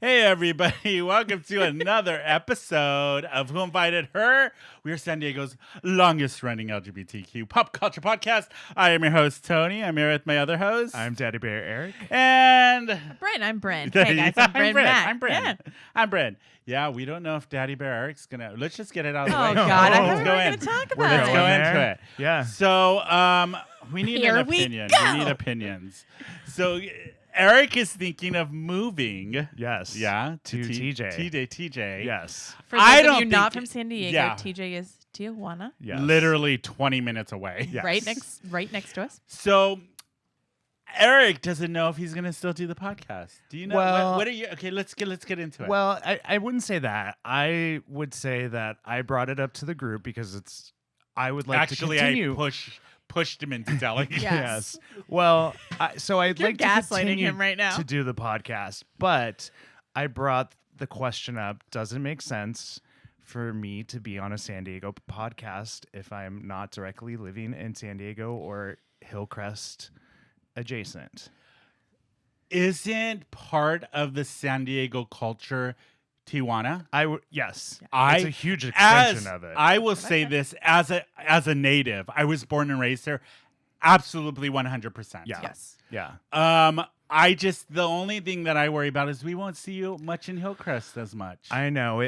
Hey, everybody. Welcome to another episode of Who Invited Her? We are San Diego's longest-running LGBTQ pop culture podcast. I am your host, Tony. I'm here with my other host. I'm Daddy Bear Eric. And... Bryn. I'm Bryn. Hey, guys. I'm Bryn. I'm Bryn. Yeah. I'm Bryn. Yeah, we don't know if Daddy Bear Eric's going to... Let's just get it out of the way. Oh, God. I thought we were going to talk about Let's go into it. Yeah. So, we need an opinion. We need opinions. So... Eric is thinking of moving. Yes. Yeah. To TJ. TJ. Yes. For those of you not from San Diego, TJ is Tijuana. Yes. Literally 20 minutes away. Yes. Right next to us. So Eric doesn't know if he's going to still do the podcast. Do you know? Well, what are you? Okay, let's get into it. Well, I wouldn't say that. I would say that I brought it up to the group because I would like to continue. I pushed him into telling. Yes. Well, so I'd You're like to gaslighting continue him right now. to do the podcast, but I brought the question up, does it make sense for me to be on a San Diego podcast if I'm not directly living in San Diego or Hillcrest adjacent? Isn't part of the San Diego culture Tijuana? Yes. It's a huge extension of it. I will say this as a native. I was born and raised there. Absolutely 100%. Yeah. Yes. Yeah. The only thing that I worry about is we won't see you much in Hillcrest as much. I know.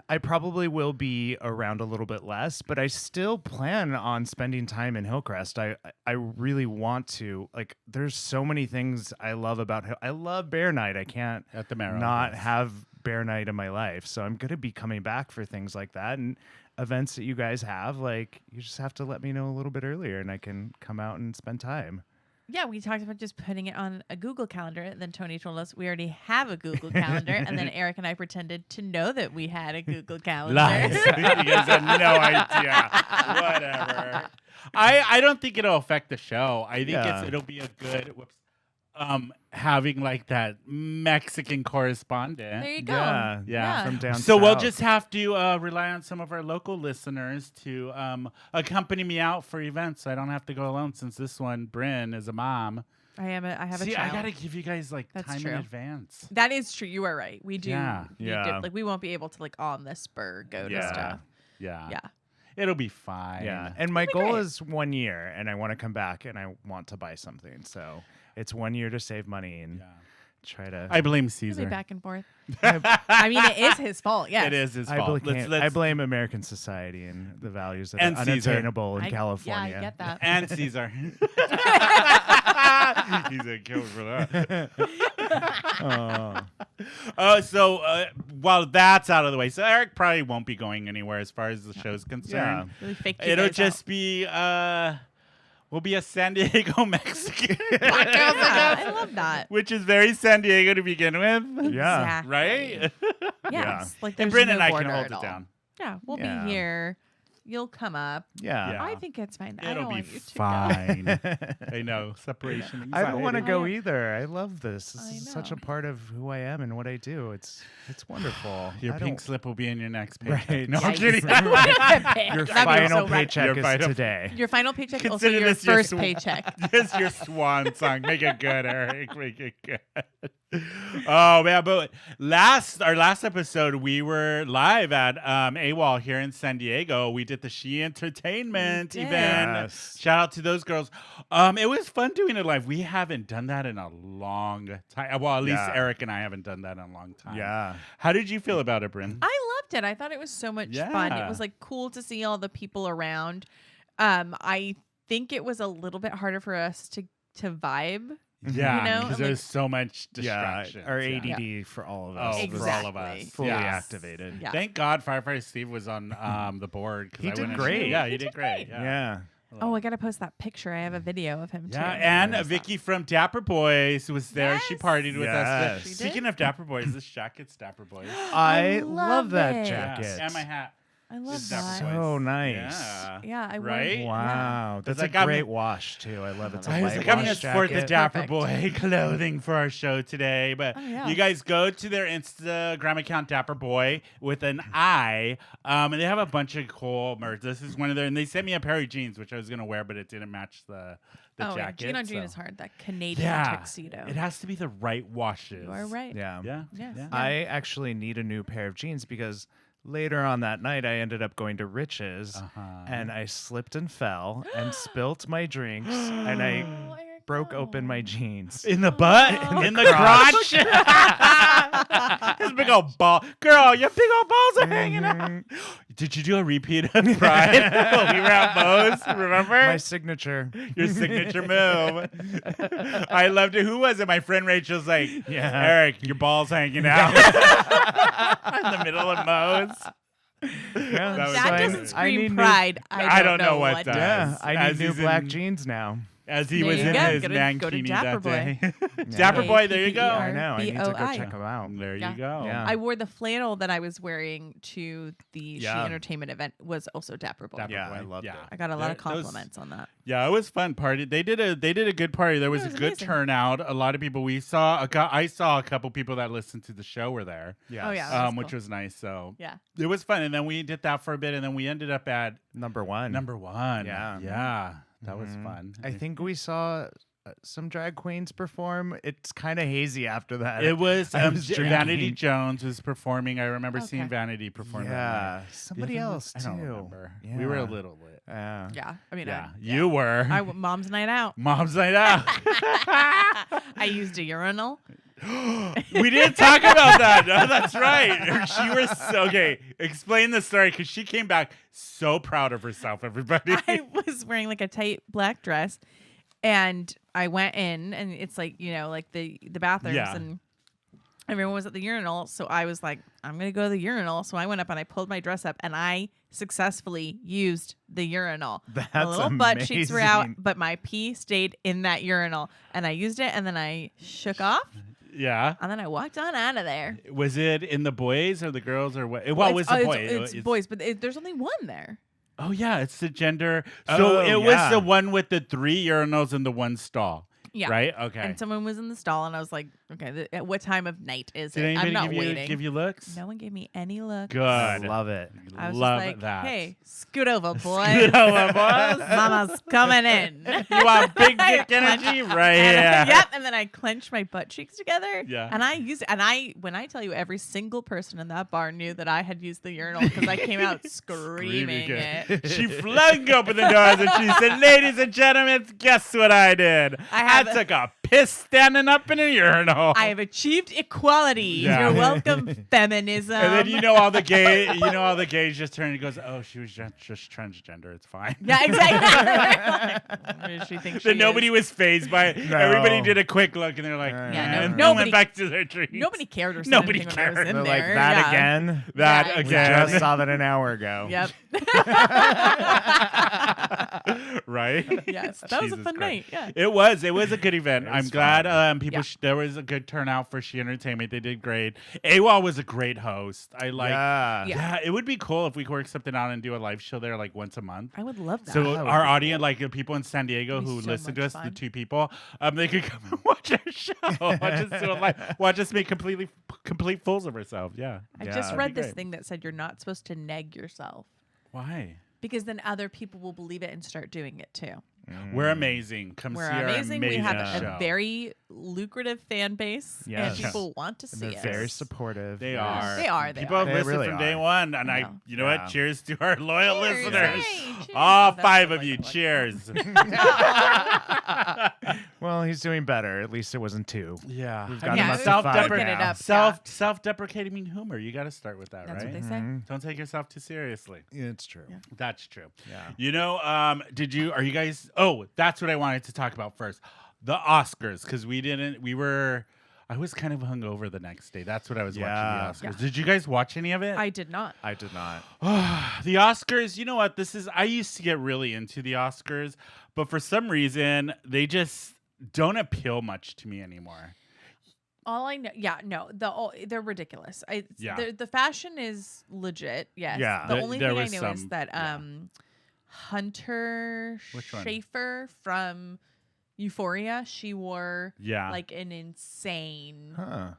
I probably will be around a little bit less, but I still plan on spending time in Hillcrest. I really want to. Like, there's so many things I love about I love Bear Night. I can't at the Marrow not have Bear Night in my life. So I'm going to be coming back for things like that and events that you guys have. Like, you just have to let me know a little bit earlier and I can come out and spend time. Yeah, we talked about just putting it on a Google Calendar. And then Tony told us we already have a Google Calendar. And then Eric and I pretended to know that we had a Google Calendar. Lies. You guys had no idea. Whatever. I don't think it'll affect the show. I think it'll be a good... having like that Mexican correspondent. There you go. Yeah. From down So south. we'll just have to rely on some of our local listeners to accompany me out for events. So I don't have to go alone since this one, Bryn, is a mom. I have a child. I gotta give you guys That's time true. in advance. That is true. You are right. We do. Yeah. Like, we won't be able to, like, on the spur go to stuff. Yeah. Yeah. It'll be fine. Yeah. And my goal great. is 1 year and I want to come back and I want to buy something. So it's 1 year to save money and try to... I blame Really Caesar. back and forth. I mean, it is his fault. Yes. It is his fault. I blame American society and the values that And are Caesar. unattainable in California. Yeah, I get that. And Caesar. He's a killer for that. So while that's out of the way, so Eric probably won't be going anywhere as far as the show's concerned. Really faked you It'll guys just out. be we'll be a San Diego Mexican podcast, I love that. which is very San Diego to begin with. Yeah. Exactly. Right? Yes. Like, And there's Bryn no and I can border hold at it all. down. Yeah, we'll Yeah. be here. You'll come up. Yeah. Yeah. I think it's fine. I It'll don't be want you to go. fine. I know. Separation anxiety. I don't want to go I- either. I love this. This I is such a know. part of who I am and what I do. It's wonderful. Your I pink don't- slip will be in your next paycheck. Right. No, I'm Yikes. kidding. Your That'd be final so rad. paycheck Your is final- today. Your final paycheck, also Consider your this your first swan. paycheck. This is your swan song. Make it good, Eric. Make it good. Oh man, but our last episode we were live at AWOL here in San Diego. We did the She Entertainment We did. event. Yes. Shout out to those girls. It was fun doing it live. We haven't done that in a long time. Well, at least Yeah. Eric and I haven't done that in a long time. Yeah. How did you feel about it, Bryn? I loved it. I thought it was so much fun. Yeah. It was like cool to see all the people around. I think it was a little bit harder for us to vibe. Yeah, You know, because and, there's so much distraction. Yeah. Our ADD for all of us. Oh, was for all of us. Exactly. fully Yes. activated. Yeah. Thank God Firefighter Steve was on the board. 'Cause He I did wouldn't- great. Yeah, he did great. Yeah. Oh, I gotta post that picture. I have a video of him too. Yeah, and There's Vicky from Dapper Boys was there. She Yes. partied with us. Yes. She did? Speaking of Dapper Boys, this jacket's Dapper Boys. I love love that it. jacket. And my hat. I love Is Dapper that. Boys. So nice. Yeah. Yeah, I Right? wore- Wow, that's like a I'm- great wash too. I love it. It's a I was white like, I'm going to wash support the jacket. Dapper Perfect. Boy clothing for our show today. But Oh, yeah. you guys go to their Instagram account, Dapper Boy, with an I. And they have a bunch of cool merch. This is one of their, and they sent me a pair of jeans, which I was going to wear, but it didn't match the Oh, yeah. jacket. Jean on jean so- is hard. That Canadian Yeah. tuxedo. It has to be the right washes. You are right. Yeah. Yeah. Yes. Yeah. I actually need a new pair of jeans because later on that night I ended up going to Rich's and I slipped and fell and spilt my drinks and I Oh, Eric, broke no. open my jeans. In the butt? In the crotch? His big old ball. Girl, your big old balls are hanging out. Did you do a repeat of Pride when we were at Moe's? Remember? My signature. Your signature move. I loved it. Who was it? My friend Rachel's like, Yeah. Eric, your balls hanging out in the middle of Moe's. Yeah, That was That fun. doesn't I scream need new- pride. I don't know what does. Yeah, I As need new he's black in- jeans now. As he There was you in go. his Go to mankini Dapper that day. Yeah. Dapper Boy, there you go. APPER. I know. I need to go BOI. check them out. There Yeah. you go. Yeah. I wore the flannel that I was wearing to the Yeah. She Entertainment event was also Dapper Boy. Dapper Yeah, Boy. I loved it. I got a lot of Those- compliments on that. Yeah, it was fun party. They did a good party. There was It a was good amazing. turnout. A lot of people. I saw a couple people that listened to the show were there. Yes. Oh, yeah. That was Which cool. was nice. So Yeah. it was fun. And then we did that for a bit, and then we ended up at Number one. number one. Yeah. Yeah. That was Mhm. fun. I think we saw some drag queens perform. It's kind of hazy after that. it was, I was Vanity drinking. Jones was performing. I remember seeing Okay. Vanity perform. that Yeah. night. Somebody The other one- else I don't too. remember. We were a Yeah. little lit. Yeah. Yeah. I mean, Yeah, I, you were. Mom's night out. Mom's night out. I used a urinal. We didn't talk about that. No, that's right. She was okay. Explain the story because she came back so proud of herself. Everybody. I was wearing like a tight black dress, and I went in, and it's like like the bathrooms, Yeah. and everyone was at the urinal. So I was like, I'm gonna go to the urinal. So I went up and I pulled my dress up, and I successfully used the urinal. The That's little butt cheeks were out, amazing. but my pee stayed in that urinal, and I used it, and then I shook off, Yeah. and then I walked on out of there. Was it in the boys or the girls or what? Well, it was the boys. It's boys, but there's only one there. Oh yeah, it's the gender. So Oh, it was yeah. the one with the 3 urinals in the one stall. Yeah. Right. Okay. And someone was in the stall, and I was like, okay, at what time of night is Did it? anybody I'm not give you waiting. give you looks? No one gave me any look. Good. I love it. I was Love just like, that. hey, scoot over, boy. Scoot over, boys. Mama's coming in. You want big I dick clenched- energy right and here? yep. And then I clenched my butt cheeks together. Yeah. And I used, when I tell you, every single person in that bar knew that I had used the urinal because I came out screaming it. She flung open the doors and she said, "Ladies and gentlemen, guess what I did? I took a piss standing up in a urinal." I have achieved equality. Yeah. You're welcome, feminism. and then all the gays just turn and goes, "Oh, she was just transgender. It's fine." Yeah, exactly. Who does she think she Then nobody is? was phased by it. No. Everybody did a quick look and they're like, Yeah, and no- then went back to their drinks. Nobody cared or said Nobody anything when I was cared. in They're there. like that Yeah. again. That Yeah, We again. just saw that an hour ago. Yep. Right? Yes. That was a Jesus fun Christ. night. Yeah. It was a good event. It I'm was glad fun. people. Yeah. There was a good turnout for She Entertainment. They did great. AWOL was a great host. I like. Yeah. Yeah, it would be cool if we could work something out and do a live show there like once a month. I would love that. So would our be audience, like the people in San Diego It'd be who so listen to much us, the fun. 2 people, they could come and watch our show. Watch us make complete fools of ourselves. Yeah. I Yeah, just that'd read be this great. thing that said you're not supposed to neg yourself Why? because then other people will believe it and start doing it too. We're amazing. Come We're see our amazing. amazing We have show. a very lucrative fan base, Yes. and people want to And see they're us. very supportive. They Yeah. are. They are. They People are. have They listened really from are. day one, and I I, know. you know Yeah. what? Cheers to our loyal Cheers. listeners. Hey, cheers. All That's 5 the of you. way to look. Cheers. Well, he's doing better. At least it wasn't 2. Yeah. We've I got mean, him up to self-deprecate- 5 it now. up. Self-deprecating humor. You got to start with that, That's right? what they say. Mhm. Don't take yourself too seriously. It's true. Yeah. That's true. Yeah. You know, are you guys, that's what I wanted to talk about first. The Oscars, because I was kind of hungover the next day. That's what I was Yeah. watching the Oscars. Yeah. Did you guys watch any of it? I did not. I did not. The Oscars, you know what? I used to get really into the Oscars, but for some reason, they just don't appeal much to me anymore. All I know, they're ridiculous. Yeah. The fashion is legit. Yes. Yeah. The There- only there thing I was know is some- that yeah. Hunter Which one? Schafer from Euphoria, she wore Yeah. like an insane Huh.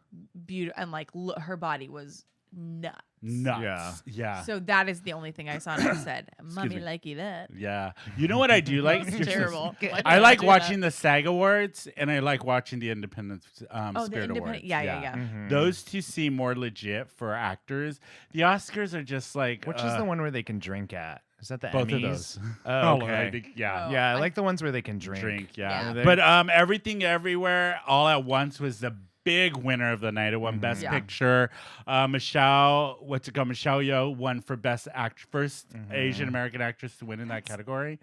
beauty, and like her body was nuts. Nuts. Yeah. So that is the only thing I saw, and I said, "Mommy, me. likey that." Yeah. You know what I do like? It's terrible. Why did I like do watching that? the SAG Awards, and I like watching the Independent Oh, the Spirit independent. Awards. Yeah. Mhm. Those two seem more legit for actors. The Oscars are just like Which is the one where they can drink at? Is that the both Emmys? of those. Oh, I okay. think, yeah. Oh. Yeah, I I- like the ones where they can drink. Drink, Yeah. yeah. They- But Everything Everywhere All at Once was the big winner of the night. It won Best Yeah. Picture. Michelle Yeoh won for Best First Asian American actress to win in that category.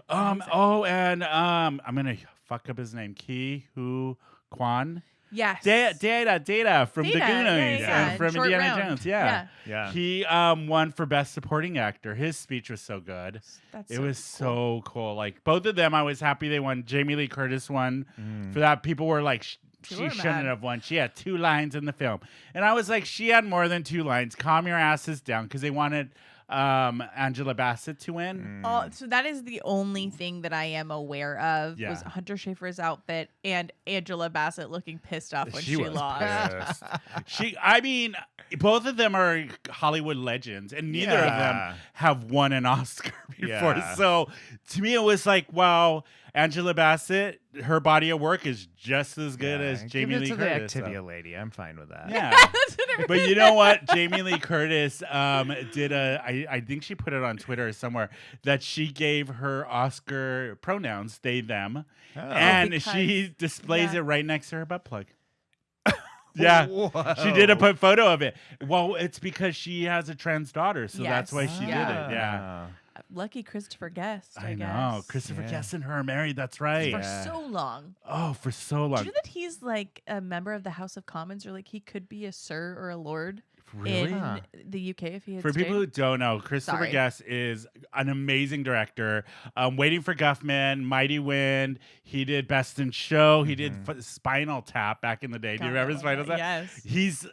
amazing. And I'm gonna fuck up his name. Ki Hu Kwan. Yes. Data from the Data, Goonies yeah. and from Short Indiana round. Jones. Yeah. Yeah. He won for Best Supporting Actor. His speech was so good. That's It so was cool. so cool. Like both of them, I was happy they won. Jamie Lee Curtis won for that. People were like, People she were shouldn't mad. have won. She had 2 lines in the film, and I was like, she had more than 2 lines. Calm your asses down, because they wanted Angela Bassett to win. So that is the only thing that I am aware of Yeah. was Hunter Schafer's outfit and Angela Bassett looking pissed off when she was lost. pissed. I mean, both of them are Hollywood legends, and neither of Yeah. them have won an Oscar before. Yeah. So to me, it was like, wow, Angela Bassett, her body of work is just as good as Give Jamie it Lee to Curtis. the Activia lady. I'm fine with that. Yeah. That's what But you know what? Jamie Lee Curtis did I think she put it on Twitter or somewhere that she gave her Oscar pronouns, they, them. And she Because- displays yeah. it right next to her butt plug. Yeah. She did a photo of it. Well, it's because she has a trans daughter, so that's why she did it. Yeah. Lucky Christopher Guest, I know. guess. Christopher Yeah. Guest and her are married. That's right. For Yeah. so long. Oh, for so Do long. you know that he's like a member of the House of Commons, or like he could be a sir or a lord Really? in Huh. the UK if he had For people who stayed? don't know, Christopher Sorry. Guest is an amazing director. Waiting for Guffman, Mighty Wind. He did Best in Show. He did Spinal Tap back in the day. Do you God, I remember love Spinal that. Tap? Yes.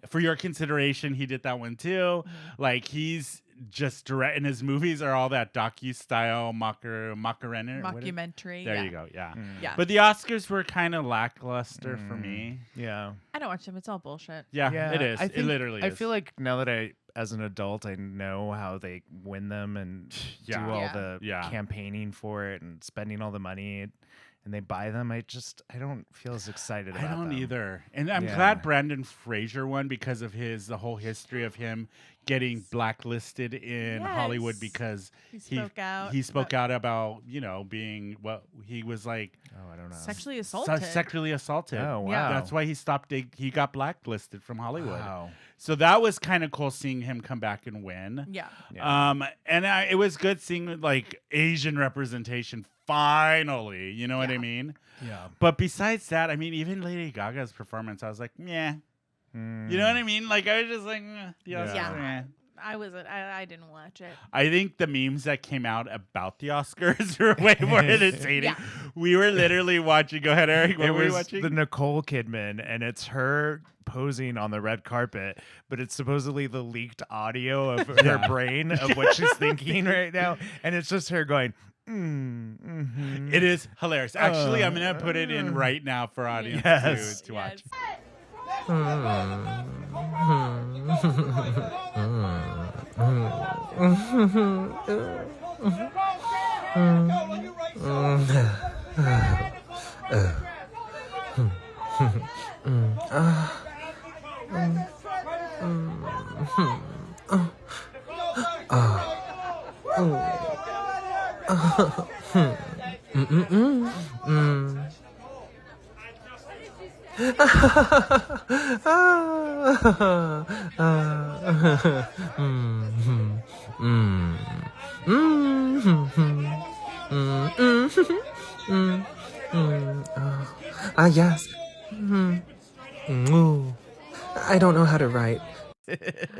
For your consideration, he did that one too. Like he's just direct, and his movies are all that docu-style Mockumentary. There yeah. you go. Yeah. Yeah. But the Oscars were kind of lackluster for me. Yeah. I don't watch them. It's all bullshit. Yeah, it is. I It think- literally I is. feel like now that as an adult, I know how they win them and Yeah. do all Yeah. the Yeah. campaigning for it and spending all the money, and they buy them. I don't feel as excited I about don't them. either. And I'm Yeah. glad Brandon Fraser won because of the whole history of him getting blacklisted in Hollywood Yes. because He spoke out He spoke out about, being what he was like Oh, I don't know. Sexually assaulted. sexually assaulted. Oh, wow. Yeah. That's why he got blacklisted from Hollywood. Wow. So that was kind of cool seeing him come back and win. Yeah. Yeah. It was good seeing like Asian representation finally. You know what I Yeah. mean? Yeah. But besides that, I mean, even Lady Gaga's performance, I was like, yeah. You know what I mean? Like I was just like, the Oscars, Yeah. meh. I wasn't. I didn't watch it. I think the memes that came out about the Oscars were way more entertaining. Yeah. We were literally watching. Go ahead, Eric. What It were you was watching? the Nicole Kidman, and it's her posing on the red carpet, but it's supposedly the leaked audio of her brain of what she's thinking right now, and it's just her going, It is hilarious. Actually, I'm gonna put it in right now for audience Yes. to watch. Yes. I don't know how to write.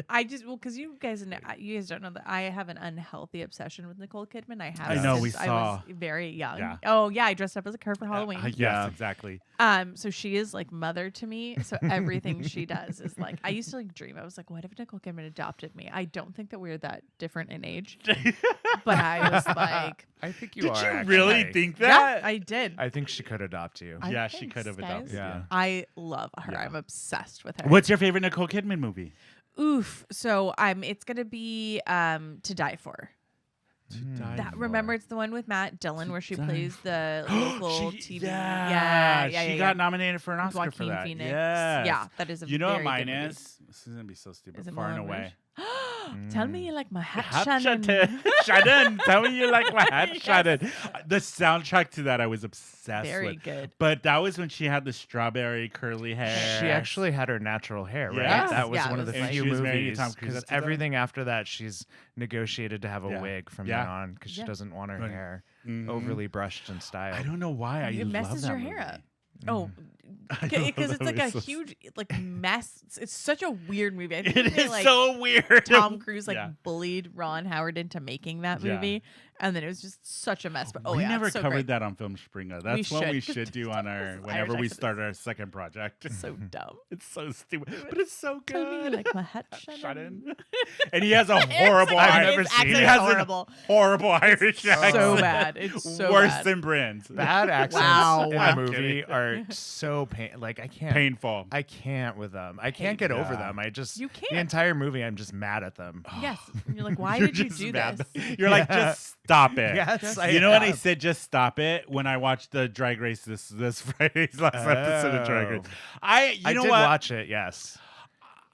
I just because you guys don't know that I have an unhealthy obsession with Nicole Kidman. I have. I know, we since I saw. was very young. Yeah. Oh yeah, I dressed up as a her for Halloween. Yes, exactly. So she is like mother to me. So everything she does is like I used to like dream. I was like, what if Nicole Kidman adopted me? I don't think that we're that different in age, but I was like, I think you Did are. you actually. really think yeah, that? I did. I think she could adopt you. Yeah, she Thanks, could have guys. adopted Yeah. you. I love her. Yeah. I'm obsessed with her. What's your favorite Nicole Kidman movie? Oof. So it's gonna be To Die For. Remember, it's the one with Matt Dillon where she plays the local TV. Yeah, she got nominated for an With Oscar for Joaquin that. Phoenix. Yes. Yeah, that is a You know what very mine good movie. is? This is gonna be so stupid. Is it Far and Moulin Away. Rouge? Tell me you like my hat, Hat Shannon. Shannon, tell me you like my hat, Yes. Shannon. The soundtrack to that I was obsessed Very with. good. But that was when she had the strawberry curly hair. She actually had her natural hair, right? Yes. That was Yeah, one it of the was like- few And she was married to movies. Tom Cruise Because after that? everything after that, she's negotiated to have a Yeah. wig from Yeah. then on because she Yeah. doesn't want her Right. hair Mhm. overly brushed and styled. I don't know why I It love messes that your movie. hair up. Oh, I love because that it's like movie a so- huge like mess. It's such a weird movie. I think It they, is like, so weird. Tom Cruise Yeah. bullied Ron Howard into making that Yeah. movie, and then it was just such a mess. But we yeah, never it's so covered great. that on Film Springer. That's what we should. should do on our Irish whenever we accent start our second project. So dumb. It's so stupid, but it's so good. Tell me you like my hat, Shannon. Shannon. And he has a horrible I've Irish. never His seen accent He it. is has horrible. a horrible Irish accent. So bad. It's so worse bad. than Bryn's. Bad accents Wow. in I'm a movie kidding. are so like I can't. Painful. I can't with them. I can't get over Yeah. them. I just You the can't. entire movie. I'm just mad at them. Yes, and you're like, why You're did you just do mad. this? You're like, Yeah. just stop it. Yes, I You know when I am. said just stop it? When I watched the Drag Race this Friday's last episode of Drag Race. Oh. I I know did what? watch it. Yes.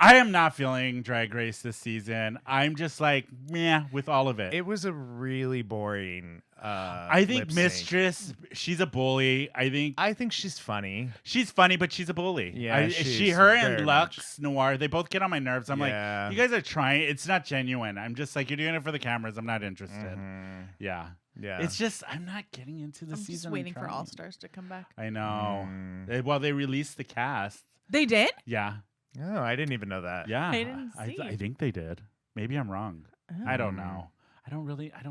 I am not feeling Drag Race this season. I'm just like, meh, with all of it. It was a really boring. I think lip sync. Mistress, she's a bully. I think she's funny. she's funny, but she's a bully. Yeah, she's her very and Lux Noir, they both get on my nerves. I'm Yeah. like, you guys are trying. It's not genuine. I'm just like, you're doing it for the cameras. I'm not interested. Mhm. Yeah. Yeah. It's just, I'm not getting into the I'm season. just I'm waiting for trying. All Stars to come back. I know. Mm. They released the cast. They did? Yeah. Oh, I didn't even know that. Yeah. I didn't I see. think they did. Maybe I'm wrong. I don't Mm. know. I don't know. I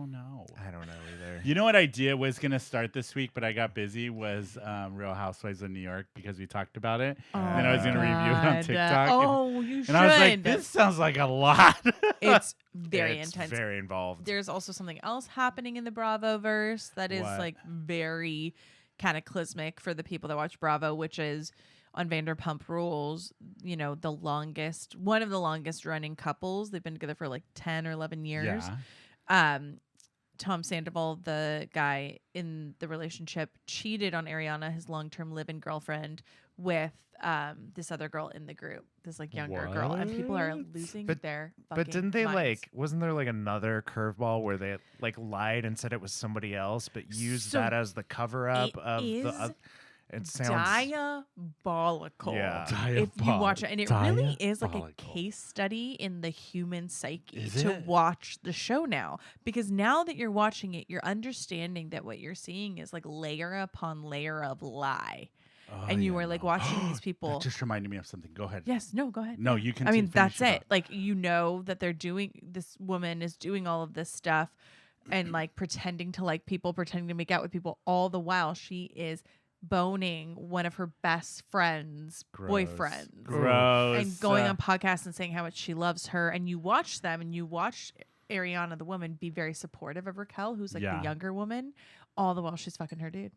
don't know either. You know what idea was going to start this week, but I got busy was Real Housewives of New York because we talked about it. And then I was going to review it on God. TikTok. Oh, you should. And I was like, this sounds like a lot. It's very It's intense. very involved. There's also something else happening in the Bravo verse that is What? like very cataclysmic for the people that watch Bravo, which is on Vanderpump Rules, you know, one of the longest running couples. They've been together for like 10 or 11 years. Yeah. Tom Sandoval, the guy in the relationship, cheated on Ariana, his long-term live-in girlfriend, with this other girl in the group, this like younger girl, and people are losing their fucking But didn't they minds. wasn't there like another curveball where they like lied and said it was somebody else, but used So that as the cover up it of is the? It sounds diabolical. Yeah. If you watch it, and it really is like a Diabolical. case study in the human psyche Is to it? watch the show now, because now that you're watching it, you're understanding that what you're seeing is like layer upon layer of lie. Oh, And you yeah, were like no. watching these people. That just reminded me of something. Go ahead. Yes, no, go ahead. No, you can. I mean, finish that's your it. Like, you know that they're doing, this woman is doing all of this stuff and like pretending to like people, pretending to make out with people, all the while she is boning one of her best friends' Gross. boyfriends. Gross. And going on podcasts and saying how much she loves her. And you watch them and you watch Ariana, the woman, be very supportive of Raquel, who's like Yeah. the younger woman, all the while she's fucking her dude.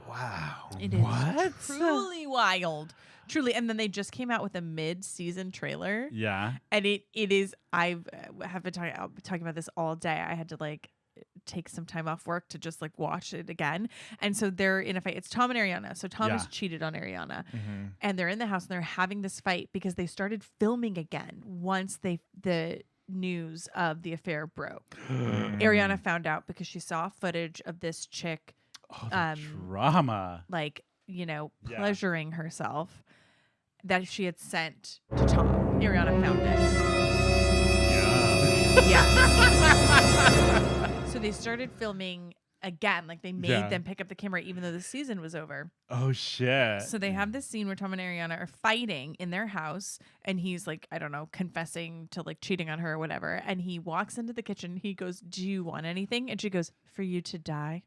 wow. It is What? truly wild. Truly. And then they just came out with a mid-season trailer. Yeah. And it is, I've been talking about this all day. I had to like take some time off work to just like watch it again. And so they're in a fight. It's Tom and Ariana. So Tom has Yeah. cheated on Ariana. Mhm. And they're in the house and they're having this fight because they started filming again once the news of the affair broke. Ariana found out because she saw footage of this chick Oh, the drama. like, you know, Yeah. pleasuring herself that she had sent to Tom. Ariana found it. Yeah. Yeah. So they started filming again. Like they made them pick up the camera even though the season was over. Oh shit. So they have this scene where Tom and Ariana are fighting in their house, and he's like, I don't know, confessing to like cheating on her or whatever. And he walks into the kitchen. He goes, "Do you want anything?" And she goes, "For you to die."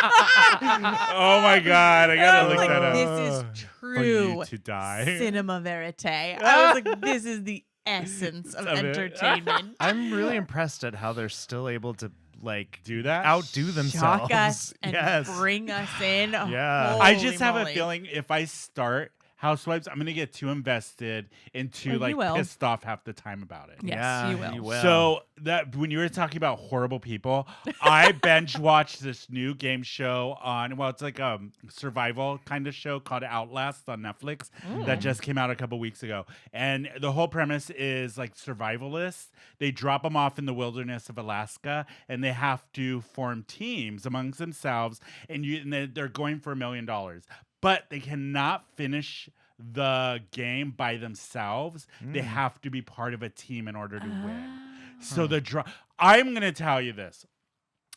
Oh my god, I gotta look that up. This is For true you to die. cinema verite. I was like, this is the essence of entertainment. I'm really impressed at how they're still able to like Do that? outdo themselves. Shock us and yes. bring us in. Yeah. I Holy just have a moly. feeling if I start Housewives, I'm gonna get too invested into Oh, you will. pissed off half the time about it. Yes, Yeah, you will. So that when you were talking about horrible people, I binge watched this new game show on it's like a survival kind of show called Outlast on Netflix that just came out a couple weeks ago. And the whole premise is like survivalists. They drop them off in the wilderness of Alaska and they have to form teams amongst themselves and they're going for $1 million. But they cannot finish the game by themselves. They have to be part of a team in order to win. So I'm going to tell you this.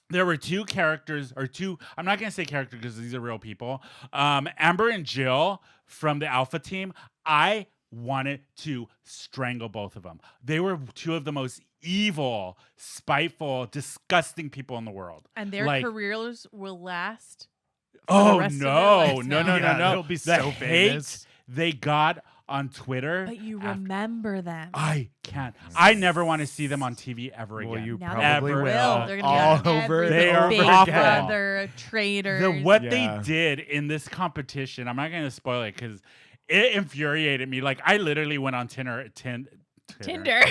There were two characters, I'm not going to say character because these are real people. Amber and Jill from the Alpha team, I wanted to strangle both of them. They were two of the most evil, spiteful, disgusting people in the world. And their careers will last. Oh rest of their no. lives No, now. no, no, no. They'll be The so famous. hate they got on Twitter. But you after- remember them. I can't. I never want to see them on TV ever again. Well, you Now probably they will. will. They're all gonna be on over. every They are Big awful. Brother, traitors. What Yeah. they did in this competition, I'm not going to spoil it because it infuriated me. Like I literally went on Tinder. Tinder.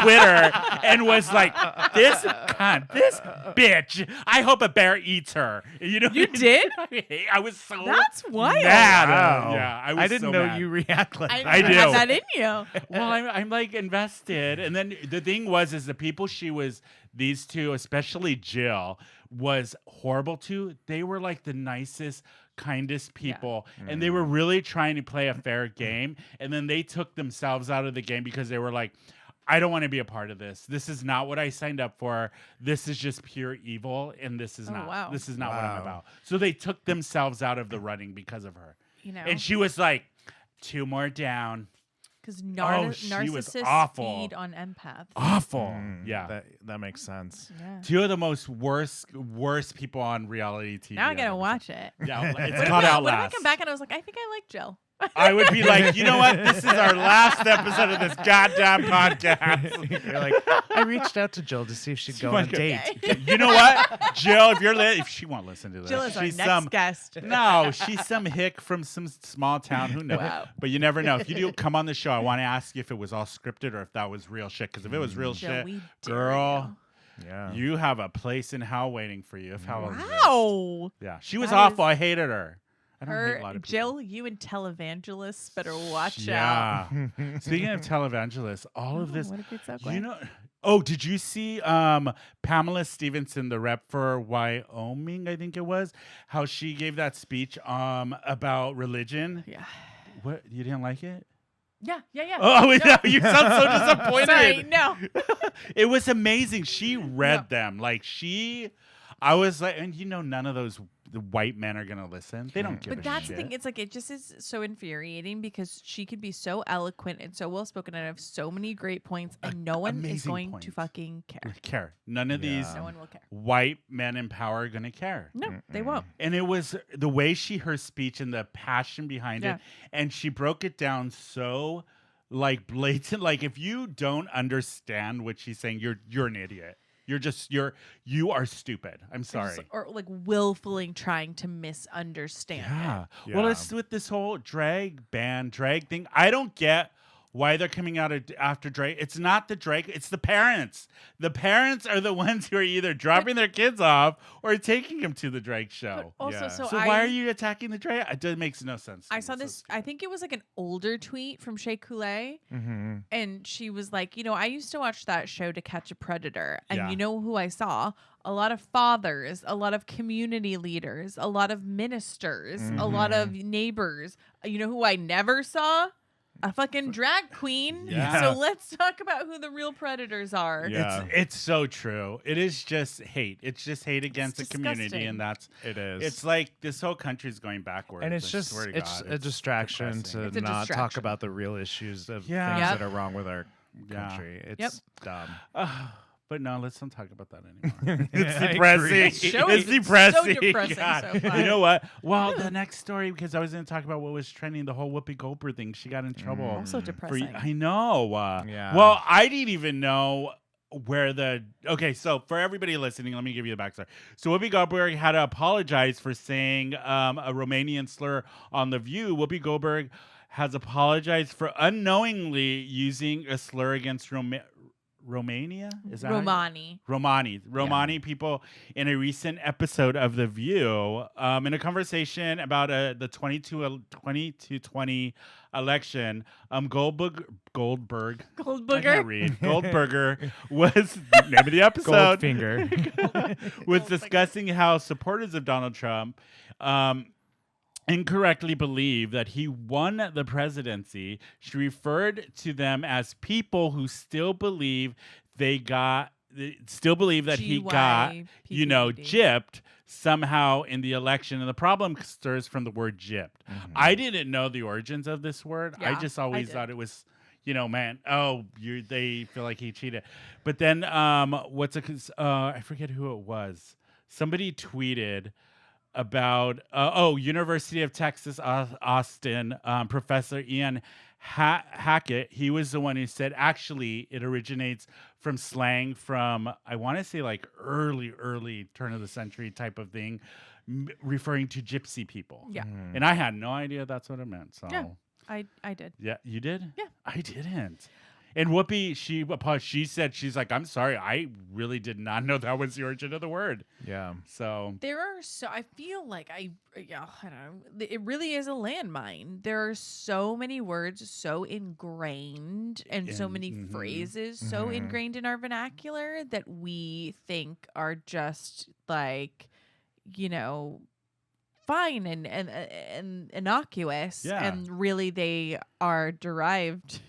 Twitter and was like, this cunt, this bitch. I hope a bear eats her. You know, You did? I was so That's wild. mad. Wow. Yeah, I didn't so know mad. you react like I that. I do. have that in you. Well, I'm like invested, and then the thing is the people these two, especially Jill, was horrible to. They were like the nicest, kindest people, and they were really trying to play a fair game. And then they took themselves out of the game because they were like, I don't want to be a part of this. This is not what I signed up for. This is just pure evil, and this is not. wow. This is not what I'm about. So they took themselves out of the running because of her. You know, And she was like, 2 more down. because she was narcissists awful. feed on empaths. Awful. Yeah. That makes sense. Yeah. Two of the most worst people on reality TV. Now I I've gotta ever watch it. seen. Yeah, it's What called if I Outlast. come back and I was like, I think I like Jill. I would be like, you know what? This is our last episode of this goddamn podcast. You're like, I reached out to Jill to see if she'd go on a date. You know what, Jill? If she won't listen to this, Jill is our she's next guest. No, she's some hick from some small town. Who knows? Wow. But you never know. If you do come on the show, I want to ask you if it was all scripted or if that was real shit. Because if it was real Jill, shit, we dare girl, Yeah. you have a place in hell waiting for you. If hell you. exists. Wow. Yeah, she was That awful. is- I hated her. I don't hate a lot Her, of people. Jill, you and televangelists better watch out. Yeah. Speaking of televangelists, all of this. What a great segue. You know. Oh, did you see Pamela Stevenson, the rep for Wyoming? I think it was how she gave that speech about religion. Yeah. What, you didn't like it? Yeah. Oh, no, you sound so disappointed. Sorry, no. It was amazing. She read them like I was like, and none of those the white men are gonna listen. They don't give a But that's shit. the thing. It's like it just is so infuriating because she could be so eloquent and so well spoken and have so many great points, and no one is amazing going points. to fucking care. None of these No one will care. white men in power are gonna care. No, they won't. And it was the way her speech and the passion behind Yeah. it, and she broke it down so like blatant. Like if you don't understand what she's saying, you're an idiot. You are stupid. I'm sorry. Or like willfully trying to misunderstand Yeah. it. Well, it's with this whole drag thing. I don't get why they're coming out after drag. It's not the drag. It's the parents. The parents are the ones who are either dropping their kids off or taking them to the drag show. But also, Yeah. so Why are you attacking the drag? It makes no sense. to I me. saw It's so this. stupid. I think it was like an older tweet from Shea Coulee, Mm-hmm. and she was like, I used to watch that show To Catch a Predator, and Yeah. you know who I saw? A lot of fathers, a lot of community leaders, a lot of ministers, a lot of neighbors. You know who I never saw? a fucking drag queen. Yeah. So let's talk about who the real predators are. Yeah. It's so true. It is just hate. It's just hate against the disgusting. community, and It is. it's like this whole country's going backwards. and it's I just swear to it's God, a distraction depressing. to It's a not talk distraction. about the real issues of Yeah. things Yep. that are wrong with our Yeah. country. It's Yep. dumb. But no, let's not talk about that anymore. Yeah, It's I depressing. agree. It's so It's depressing. depressing God. so far. You know what? Well, the next story, because I was going to talk about what was trending, the whole Whoopi Goldberg thing. She got in trouble. Also for- depressing. I know. Yeah. Well, I didn't even know where the. Okay, so for everybody listening, let me give you the backstory. So Whoopi Goldberg had to apologize for saying a Romanian slur on The View. Whoopi Goldberg has apologized for unknowingly using a slur against Romania? Is that Romani people in a recent episode of The View, in a conversation about the 2020 election, Goldberg. I can't read. Goldberger was the name of the episode. Goldfinger. Was discussing how supporters of Donald Trump incorrectly believe that he won the presidency. She referred to them as people who still believe that he got, GYPPD. gypped somehow in the election. And the problem stirs from the word gypped. I didn't know the origins of this word. I Yeah, just I always did. thought it was, they feel like he cheated. But then I forget who it was. Somebody tweeted about University of Texas Austin Professor Ian Hackett. He was the one who said actually it originates from slang from, I want to say, like early turn of the century type of thing, referring to gypsy people. Yeah. And I had no idea that's what it meant. So Yeah. I did. yeah, you did? Yeah. I didn't. And Whoopi, she said, she's like, I'm sorry, I really did not know that was the origin of the word. Yeah. So I feel like I don't know. It really is a landmine. There are so many words so ingrained and so many phrases so ingrained in our vernacular that we think are just like, fine and innocuous. Yeah. And really they are derived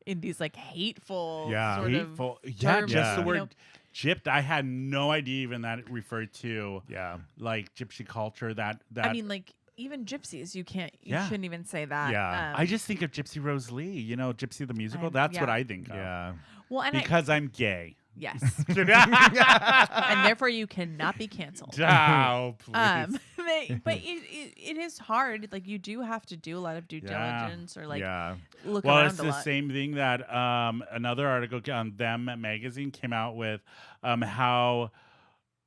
in these like hateful sort hateful. of Yeah, terms, just the you word know. gypped. I had no idea even that it referred to like gypsy culture. That I mean, like even gypsies, you Yeah. shouldn't even say that. Yeah. I just think of Gypsy Rose Lee. Gypsy the musical. That's what yeah. I think of. Yeah. Well, and Because I'm gay. yes, Oh, and therefore you cannot be canceled. please. But it is hard. Like you do have to do a lot of due diligence or like look Well, around it's a the lot. same thing that another article on Them magazine came out with.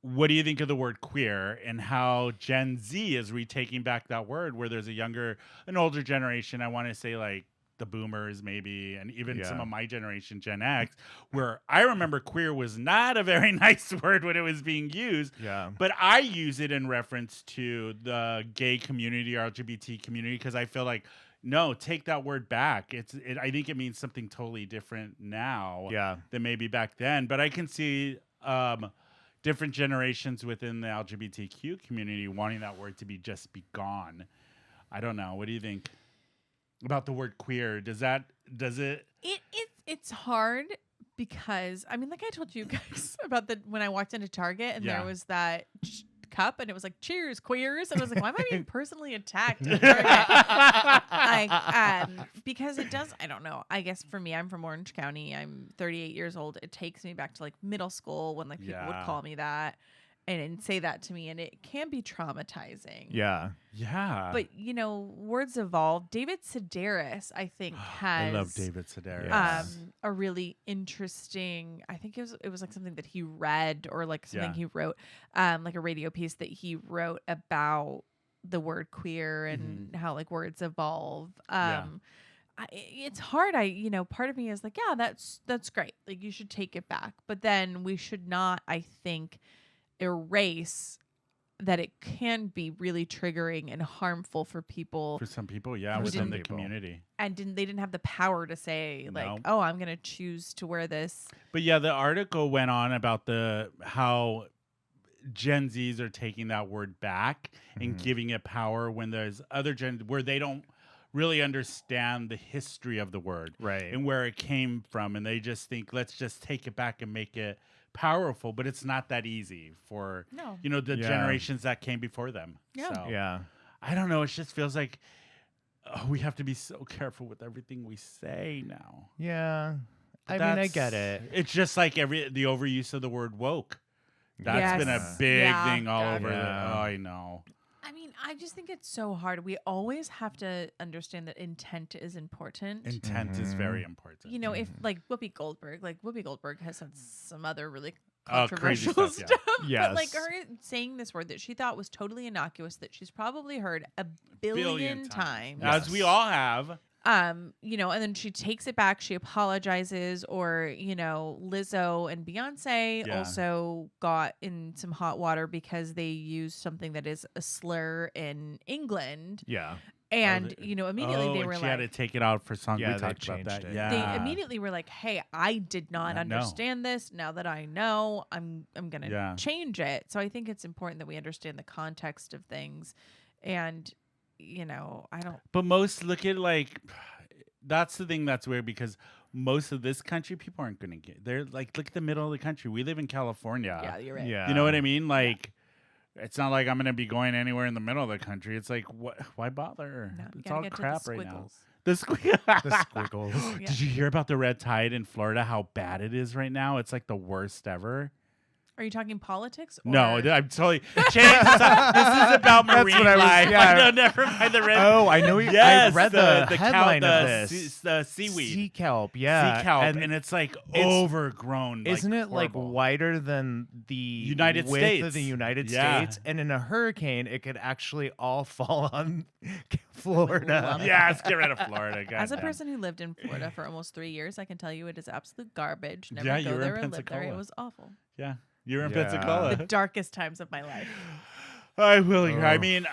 What do you think of the word queer and how Gen Z is retaking back that word, where there's an older generation, I want to say like the boomers maybe, and even some of my generation, Gen X, where I remember queer was not a very nice word when it was being used. Yeah. But I use it in reference to the gay community or LGBT community because I feel like, no, take that word back. I think it means something totally different now than maybe back then. But I can see different generations within the LGBTQ community wanting that word to be gone. I don't know. What do you think about the word queer? Does it? It's hard because I mean, like I told you guys about when I walked into Target and there was that cup and it was like cheers queers and I was like, why am I being personally attacked at Target? Because it does, I don't know, I guess for me, I'm from Orange County, I'm 38 years old, it takes me back to like middle school when like people would call me that and say that to me, and it can be traumatizing. Yeah. But words evolve. David Sedaris, I think, has I love David Sedaris. a really interesting, I think it was like something that he read or like something he wrote, like a radio piece that he wrote about the word queer and how like words evolve. It's hard. Part of me is like, yeah, that's great. Like you should take it back, but then we should not, I think, erase that it can be really triggering and harmful for people. For some people, within the community. And they didn't have the power to say like, No. oh, I'm going to choose to wear this. But yeah, the article went on about how Gen Zs are taking that word back and giving it power when there's other where they don't really understand the history of the word Right. and where it came from. And they just think, let's just take it back and make it powerful. But it's not that easy for, No. the Yeah. generations that came before them. Yeah. So, Yeah. I don't know. It just feels like we have to be so careful with everything we say now. Yeah. But I get it. It's just like the overuse of the word woke. That's been a Yes. big Yeah. thing all God. over. Yeah. I know. I mean, I just think it's so hard. We always have to understand that intent is important. Intent is very important. You know, if like Whoopi Goldberg has said some other really Crazy controversial stuff, stuff. yeah. But like Yes. her saying this word that she thought was totally innocuous that she's probably heard a billion times. As we all have. And then she takes it back, she apologizes, or Lizzo and Beyonce also got in some hot water because they used something that is a slur in England. Yeah. And immediately they were she like, had to take it out for song. Yeah, We they talked about that. changed it. Yeah, they immediately were like, hey, I did not No. understand this. Now that I know, I'm gonna Yeah. change it. So I think it's important that we understand the context of things. And I don't. But look at that's the thing that's weird because most of this country people aren't going to get. They're like, look at the middle of the country. We live in California. Yeah, you're right. Yeah. You know what I mean? Like, it's not like I'm going to be going anywhere in the middle of the country. It's like, what? Why bother? No, you It's gotta all get to the crap right now. squiggles. The The squiggles. Yeah. Did you hear about the red tide in Florida? How bad it is right now? It's like the worst ever. Are you talking politics? Or No, I'm totally change this up. This is about That's marine what I was- life. yeah. I know, never mind the red. Oh, I know. Yes, I read the headline the of this. the seaweed. Sea kelp. Yeah. Sea kelp, and it's like overgrown. Isn't it like horrible. wider than the United width States? of the United Yeah. States? And in a hurricane, it could actually all fall on Florida. Love it. Yes, get rid of Florida. As a goddamn. person who lived in Florida for almost 3 years, I can tell you it is absolute garbage. Never Yeah, you go were there in or live there. Pensacola. It was awful. Yeah, you're in Yeah. Pensacola. The darkest times of my life. I will. I Ugh. mean,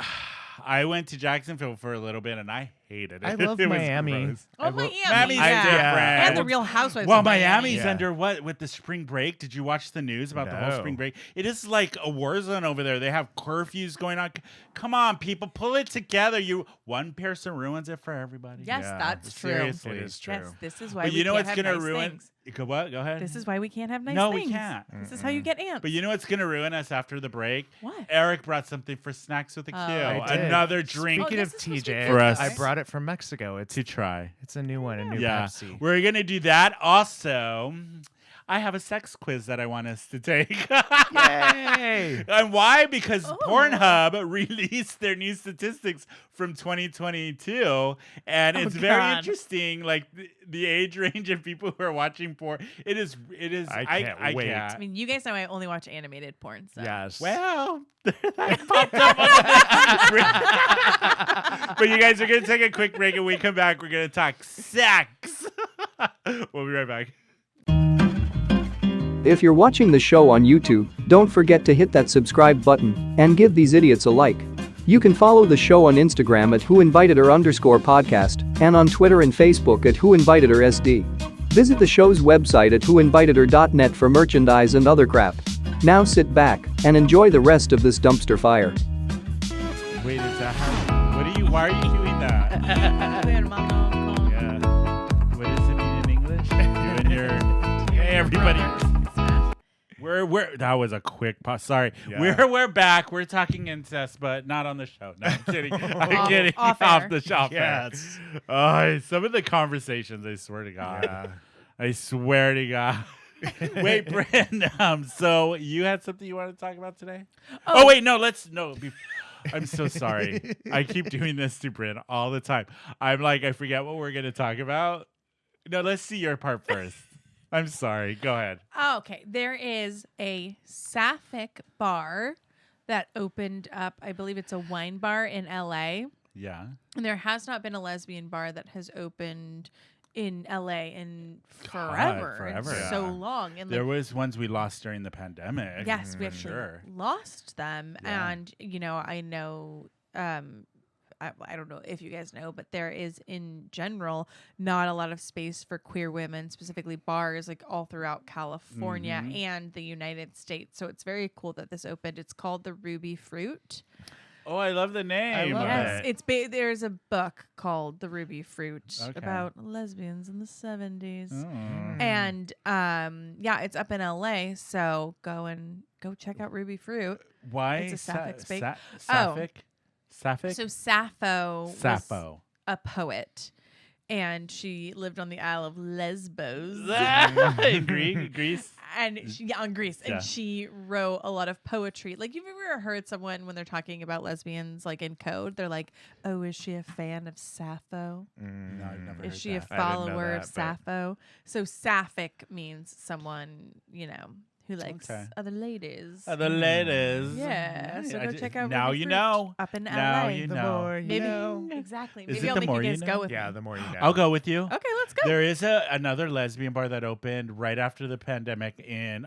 I went to Jacksonville for a little bit, and I hated it. I love It was Miami. gross. Oh, Miami. Miami's yeah. different. And the Real Housewives. Well, of Miami. Miami's Yeah. under what with the spring break? Did you watch the news about the whole No. spring break? It is like a war zone over there. They have curfews going on. Come on, people, pull it together. One person ruins it for everybody. Yes, Yeah, that's true. seriously. It is true. Yes, this is why But we you know can't what's have gonna nice ruin? things. What? Go ahead. This is why we can't have nice No, things. we can't. This is how you get ants. But you know what's gonna ruin us after the break? What? Eric brought something for snacks with a Q. I did. Another drink Oh, Speaking this of is supposed to be TJ, For us. I brought it from Mexico. It's to try. a new one, a new Yeah, Pepsi. we're gonna do that. Also, I have a sex quiz that I want us to take. Yay! And why? Because Oh. Pornhub released their new statistics from 2022, and it's very God. interesting. Like the age range of people who are watching porn. It is. I can't wait. I mean, you guys know I only watch animated porn. So. Yes. Well, that popped up on the But you guys are going to take a quick break, and when we come back, we're going to talk sex. We'll be right back. If you're watching the show on YouTube, don't forget to hit that subscribe button and give these idiots a like. You can follow the show on Instagram at whoinvitedher_podcast and on Twitter and Facebook at whoinvitedhersd. Visit the show's website at whoinvitedher.net for merchandise and other crap. Now sit back and enjoy the rest of this dumpster fire. Wait, is that how? Why are you doing that? Yeah. What does it mean in English? You and your. Hey, everybody. We're that was a quick pause. Sorry. Yeah. We're back. We're talking incest, but not on the show. No, I'm kidding. I'm kidding. Off Off air. the shop. Yes. Some of the conversations, I swear to God. Yeah. I swear to God. Wait, Bryn. So you had something you want to talk about today? Oh wait, no. I'm so sorry. I keep doing this to Bryn all the time. I'm like, I forget what we're gonna talk about. No, let's see your part first. I'm sorry. Go ahead. Okay, there is a sapphic bar that opened up. I believe it's a wine bar in LA. Yeah. And there has not been a lesbian bar that has opened in LA in God, forever. forever. It's Yeah. so long. And There was ones we lost during the pandemic. yes, we for actually sure. lost them. Yeah. And, I know, I don't know if you guys know, but there is in general not a lot of space for queer women, specifically bars like all throughout California Mhm. and the United States. So it's very cool that this opened. It's called the Ruby Fruit. Oh, I love the name. love Yes, it. there's a book called The Ruby Fruit Okay. about lesbians in the 70s. Oh. And yeah, it's up in LA, so go check out Ruby Fruit. Why? It's a sapphic space. Sapphic? Sapphic? So Sappho was Sappho. a poet, and she lived on the Isle of Lesbos. In Greece? And on Greece, Yeah. and she wrote a lot of poetry. Like, you've ever heard someone when they're talking about lesbians, like in code, they're like, "Oh, is she a fan of Sappho? No, I've never Is heard she a that. I didn't know follower of that, but- Sappho?" So sapphic means someone, who likes Okay. other ladies. The ladies. Yeah, so I go just- check out Now Ruby you Fruit know. up in Now LA. you The know. more you Maybe know. exactly. Is Maybe it I'll the make more you you guys know? go with Yeah, me. the more you know. I'll go with you. Okay, let's go. There is another lesbian bar that opened right after the pandemic in,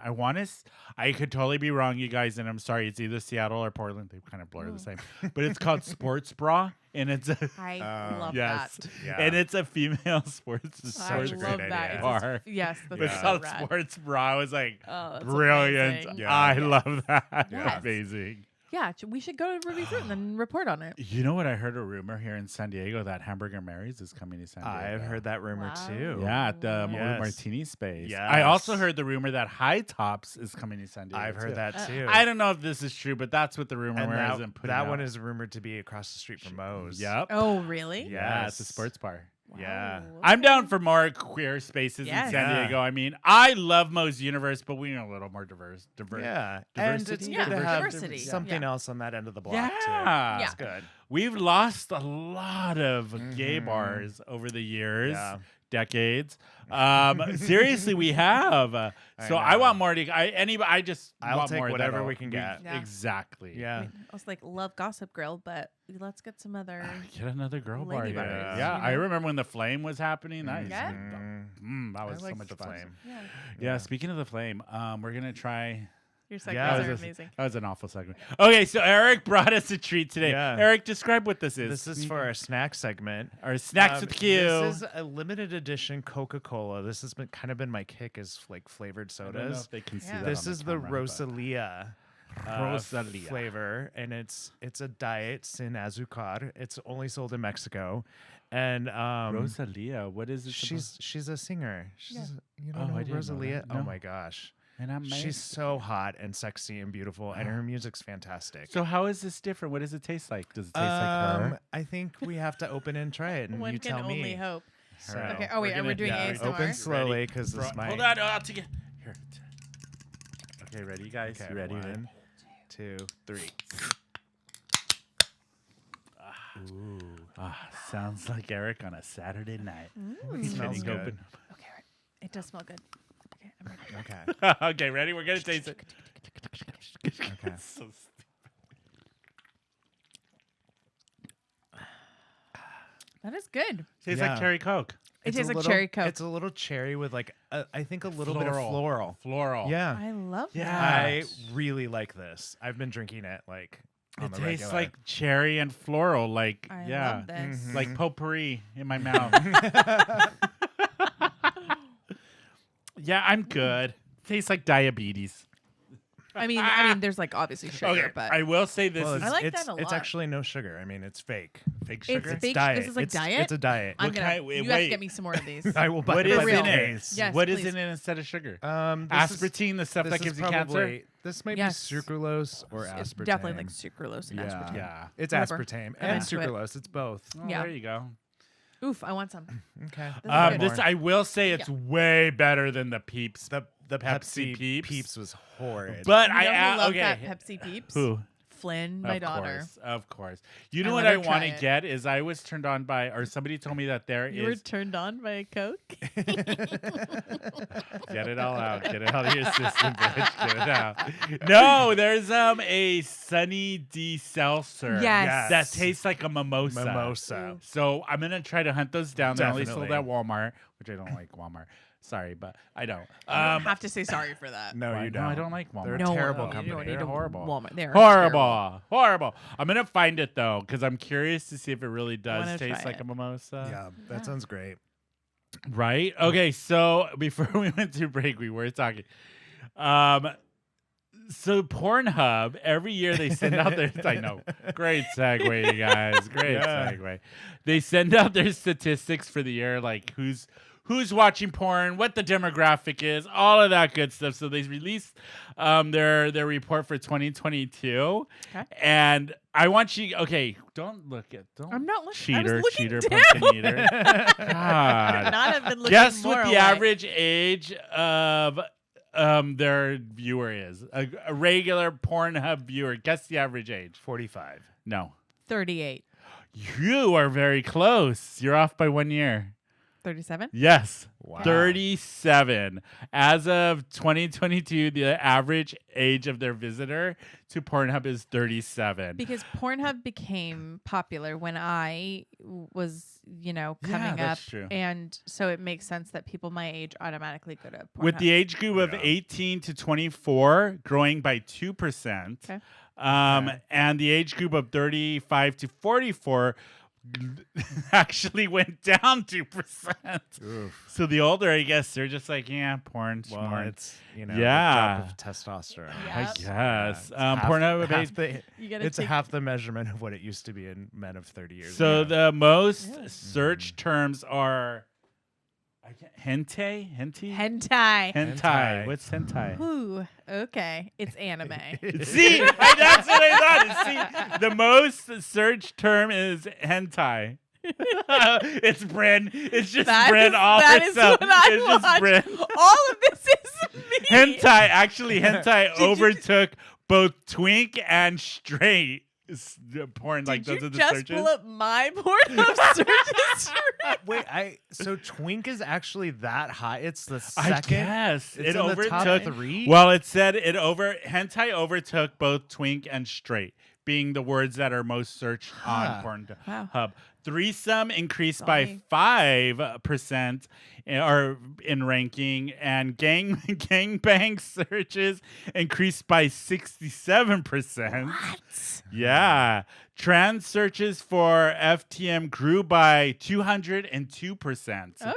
I could totally be wrong, you guys, and I'm sorry, it's either Seattle or Portland. They kind of blur the same. But it's called Sports Bra, and it's I Oh. love yes, that. Yeah. and it's a female sports I Such a love great that. idea. bar. Yes, that's It's Yeah. called so rad. Sports Bra. I was like, Oh, that's brilliant. amazing. Yeah. I love that. Yes. Amazing. Yeah, we should go to Ruby Fruit and then report on it. You know what? I heard a rumor here in San Diego that Hamburger Mary's is coming to San Diego. I've heard that rumor Wow. too. Yeah, at the Yes. Martini space. I also Yes. heard the rumor that High Tops is coming to San Diego. I've heard too. that too. I don't know if this is true, but that's what the rumor and is. that one is rumored to be across the street from Moe's. Yep. Oh, really? Yeah, it's a Yes. sports bar. Yeah. Wow, I'm okay. down for more queer spaces Yes. in San Yeah. Diego. I mean, I love Moe's Universe, but we need a little more diverse. Yeah, and it's Diversity? good to have Diversity. something Yeah. else on that end of the block Yeah. too. Yeah. That's good. We've lost a lot of gay Mhm. bars over the years, Yeah. decades. Seriously, we have. So I know. want more to. I just I'll want take more whatever that'll- we can get. Yeah. Exactly. I Yeah. mean, I was like, love Gossip Girl, but let's get some other. Get another girl bar. Lady Yeah, bars, yeah. you I know? remember when the Flame was happening. That, Yeah. that was I so liked much the fun. Flame. Yeah, Yeah. Speaking of the Flame, we're gonna try. your Yeah. segments That are was, amazing. that was an awful segment. Okay, so Eric brought us a treat today. Yeah. Eric, describe what this is. This is for our snack segment. our snacks with Q. This is a limited edition Coca-Cola. This has been kind of been my kick is like flavored I don't know sodas. if they can see Yeah. that This on is the camera, but- Rosalia. Rosalia. Flavor, and it's a diet sin azúcar. It's only sold in Mexico, and Rosalia. What is it? she's a singer. She's you Oh, don't know I didn't know Rosalia? that. Oh No. my gosh, and I'm she's so hot and sexy and beautiful, and her music's fantastic. So how is this different? What does it taste like? Does it taste like her? I think we have to open and try it, and One you can tell only me. hope. So Okay. Oh wait, are we doing yeah, ASMR? open slowly Ready? because this might. Hold on. I'll take it. Here. Okay, ready, you guys? Okay, You ready? 1, 2, 3. Sounds like Eric on a Saturday night. It smells good. Open. Okay, right. It does smell good. Okay, I'm ready. Okay. Okay, ready? We're gonna taste it. Okay. So stupid. That is good. Tastes Yeah. like cherry Coke. It It's tastes a like little- cherry Coke. It's a little cherry with like I think a little bit of floral. Floral. Yeah. I love Yeah. that. I really like this. I've been drinking it like on It the tastes regular. like cherry and floral. Like I yeah. love this. Mhm. Like potpourri in my mouth. Yeah, I'm good. Tastes like diabetes. I mean, there's like obviously sugar, Okay, but I will say this Well, is I like it's, that a It's lot. actually no sugar. I mean, it's fake. fake It's sugar. fake- diet. this is like it's, diet? It's a diet. I'm What gonna. kind- You have wait. to get me some more of these. I will buy What it is by the real. case. Yes, What is please. in it instead of sugar? This is- Aspartame, the stuff this that is gives you cancer. probably- This might Yes. be sucralose or aspartame. It's definitely like sucralose and Yeah. aspartame. Yeah. It's Whatever. aspartame I'm and into it. sucralose. It's both. Oh, Yeah. There you go. Oof, I want some. Okay. This is good. This I will say it's way better than the Peeps. The Pepsi Pepsi Peeps. was horrid. But You I know who loved okay. that Pepsi Peeps? Who? Flynn, my of daughter. Of course. You know I what let I her want try to it. get is I was turned on by, or somebody told me that there You were is. turned on by a Coke? Get it all out. Get it out of your system, bitch. Get it out. No, there's a Sunny D seltzer. Yes. That tastes like a mimosa. Mimosa. So I'm gonna try to hunt those down. They're only sold Definitely. at Walmart, which I don't like Walmart. Sorry, but I don't. You don't have to say sorry for that. No, Why? you No, don't. I don't like Walmart. They're a No, terrible you company. don't need They're to horrible. Walmart. They're Horrible. Horrible. I'm gonna find it though, because I'm curious to see if it really does wanna taste try like it. a mimosa. Yeah, that sounds great. Right? Okay, so before we went to break, we were talking. So Pornhub, every year they send out their I know. Great segue, you guys. Great segue. They send out their statistics for the year, like who's watching porn, what the demographic is, all of that good stuff. So they released their report for 2022. Okay. And I want you don't I'm not looking. cheater, down. pumpkin eater. God. Not have been looking Guess more what the away. average age of their viewer is. A regular Pornhub viewer. Guess the average age. 45. No. 38. You are very close. You're off by 1 year. 37? Yes. Wow. 37. As of 2022, the average age of their visitor to Pornhub is 37. Because Pornhub became popular when I was, coming up. that's true. And so it makes sense that people my age automatically go to Pornhub. With the age group of 18 to 24 growing by 2%. Okay. And the age group of 35 to 44 actually went down 2%. Oof. So the older, I guess, they're just like, porn. Well, smart. it's the Yeah. drop of testosterone. I Yep. guess. It's Pornhub half the, You gotta it's take- half the measurement of what it used to be in men of 30 years So ago. the most search terms are hentai. Hentai. Hentai. What's hentai? Ooh, okay. It's anime. See, that's what I thought. See, the most search term is hentai. It's Bryn. It's just Bryn all that is itself. what I It's just watch. Bryn. All of this is me. Hentai. Actually, hentai overtook both twink and straight porn. Like Did those you are the just searches. pull up my Pornhub search history? Wait, so twink is actually that high? It's the I second. guess It's it in the top overtook 3? Well, it said hentai overtook both twink and straight, being the words that are most searched on Pornhub. Wow. Threesome increased Sorry. by 5% or in ranking, and gangbang searches increased by 67%. What? Yeah. Trans searches for FTM grew by 202%. Okay.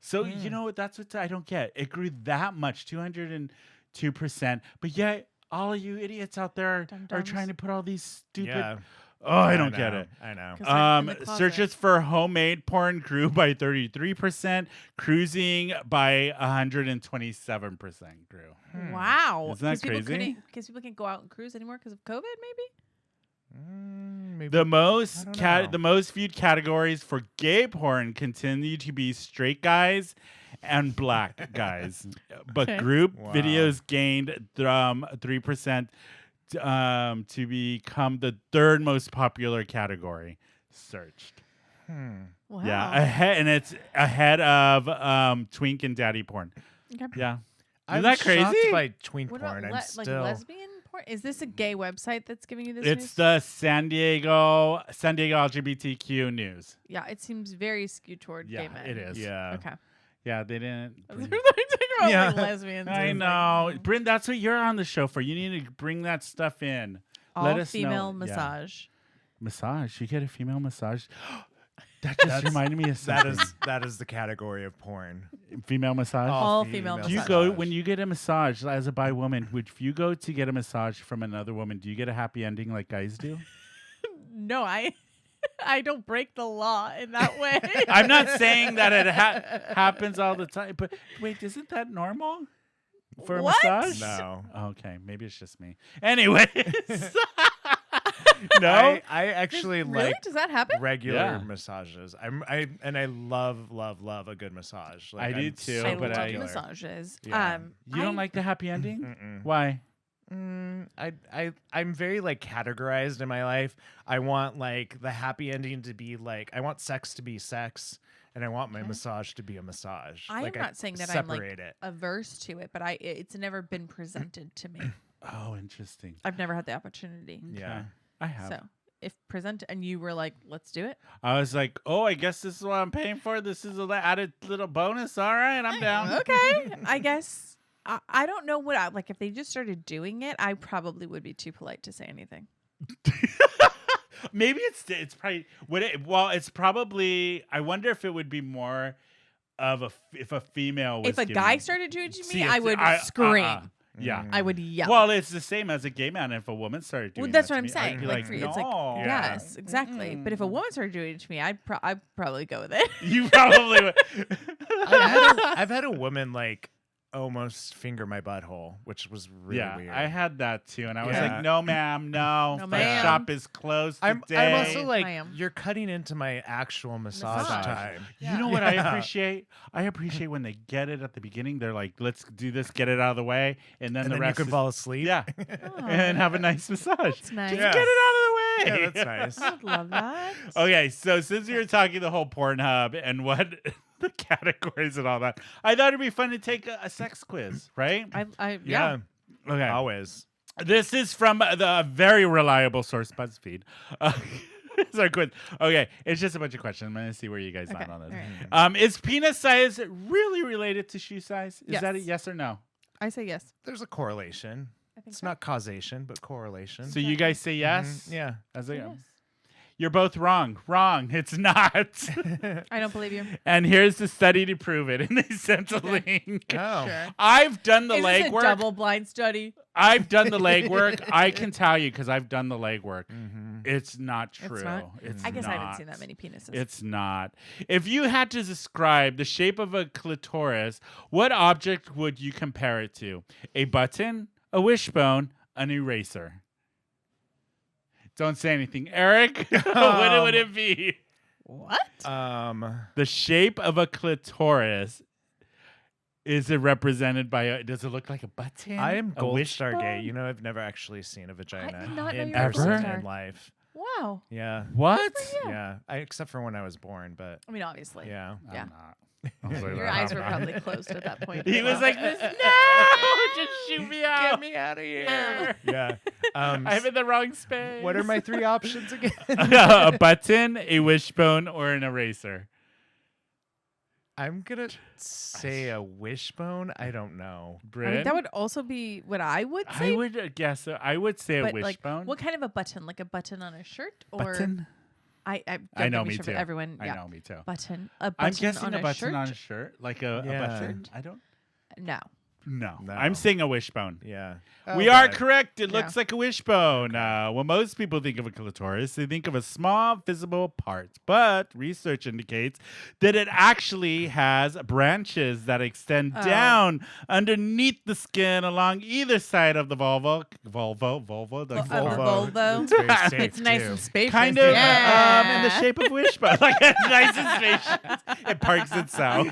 So, you know what? That's what I don't get. It grew that much, 202%. But yet, all of you idiots out there are Dum-dums. trying to put all these stupid. Yeah. Oh, I don't get it. I know. 'Cause they're in the closet. Searches for homemade porn grew by 33%. Cruising by 127% grew. Wow. Isn't that crazy? Because people can't go out and cruise anymore because of COVID, maybe? Maybe. The most I don't know. the most viewed categories for gay porn continue to be straight guys and black guys, but Okay. group Wow. videos gained 3% to become the third most popular category searched. Wow. Yeah, it's ahead of twink and daddy porn. Okay. Yeah, I'm isn't that crazy? shocked by twink What porn. about I'm like still. lesbian porn? Is this a gay website that's giving you this It's news? the San Diego LGBTQ news. Yeah, it seems very skewed toward Yeah, gay men. it is. Yeah. Okay. Yeah, they didn't. They're talking about Yeah. like lesbians. I and, know, like, Bryn. That's what you're on the show for. You need to bring that stuff in. all Let us female know. Yeah. massage. Massage. You get a female massage. That just reminded me of That something. that is the category of porn. Female massage. All female Do you massage. go when you get a massage as a bi woman? If you go to get a massage from another woman, do you get a happy ending like guys do? No, I don't break the law in that way. I'm not saying that it happens all the time, but wait, isn't that normal for a What? massage? No. Okay, maybe it's just me. Anyways, no. I actually Really? like Does that happen? regular Yeah. massages. I love a good massage. Like, I do I'm too, I but love regular. massages. Yeah. You don't like the happy ending? Mm-mm. Why? I'm very like categorized in my life. I want like the happy ending to be like I want sex to be sex, and I want my massage to be a massage. I am like, not saying that I'm separate like it. averse to it, but it's never been presented to me. Oh, interesting. I've never had the opportunity. Yeah. Okay. I have. So if present and you were like, let's do it. I was like, oh, I guess this is what I'm paying for. This is a added little bonus. All right, I'm down. Okay. I guess I don't know what I like. If they just started doing it, I probably would be too polite to say anything. Maybe it's probably it's probably. I wonder if it would be more of if a female was If a giving guy it. started doing it to me, See, I if would I- scream. Yeah. I would yell. Well, it's the same as a gay man. If a woman started doing Well, that's that what to I'm me, saying. I'd be Like, like, for you, it's like, no. Yeah. yes, exactly. But if a woman started doing it to me, I'd probably go with it. You probably would. I've had a woman like almost finger my butthole, which was really weird. I had that too, and I was Yeah. like, "No, ma'am, no, No, my ma'am. shop is closed I'm today." also like, Ma'am. you're cutting into my actual massage Massage. time. You know what I Yeah. appreciate? I appreciate when they get it at the beginning. They're like, "Let's do this, get it out of the way," and then And the then you rest can is- fall asleep. Yeah, Oh, and have a nice massage. that's nice. Just Yeah. get it out of the way. Yeah, that's nice. I'd love that. Okay, so since we were talking the whole Pornhub and what the categories and all that, I thought it'd be fun to take a sex quiz, right? I Yeah, Okay. always. This is from the very reliable source, BuzzFeed. It's our quiz. Okay, it's just a bunch of questions. I'm going to see where you guys land on this. all right. Is penis size really related to shoe size? Is that a Yes. yes or no? I say yes. There's a correlation. I think It's so. not causation, but correlation. So you guys say yes? Mhm, Yeah. As a, Yes. You're both wrong. Wrong. It's not. I don't believe you. And here's the study to prove it. And they sent a link. Oh. Sure. I've done the Is this a legwork. double-blind study? I've done the legwork. I can tell you because I've done the legwork. Mhm. It's not true. It's not? It's I guess I haven't not. seen that many penises. It's not. If you had to describe the shape of a clitoris, what object would you compare it to? A button, a wishbone, an eraser? Don't say anything. Eric, what would it be? What? The shape of a clitoris, is it represented by a, does it look like a button? I am a gold star gay. wishbone? You know, I've never actually seen a vagina did not know in you were a person gold star. in life. Wow. Yeah. What? Yeah. Yeah. Except for when I was born, but I mean, obviously. yeah. Yeah. I'm not. I'll say Your that. eyes were probably closed at that point. He as was well. like, no, just shoot me out. Get me out of here. Yeah. I'm in the wrong space. What are my three options again? A button, a wishbone, or an eraser? I'm gonna say a wishbone. I don't know. I mean, Bryn? that would also be what I would say. I would guess. I would say a but like, wishbone. what kind of a button? Like a button on a shirt, or button? I I know, don't me sure too. for everyone. I Yeah. know, me too. Button. A button I'm guessing on a button shirt? on a shirt, like a Yeah. button. I don't. No. No. No. I'm saying a wishbone. Yeah. We Oh, are God. correct. It Yeah. looks like a wishbone. When most people think of a clitoris, they think of a small visible part. But research indicates that it actually has branches that extend Oh. down underneath the skin along either side of the vulva. That's Volvo. It's very safe, It's nice too. and spacious. kind of yeah. in the shape of wishbone. Like it's nice and spacious. It parks itself.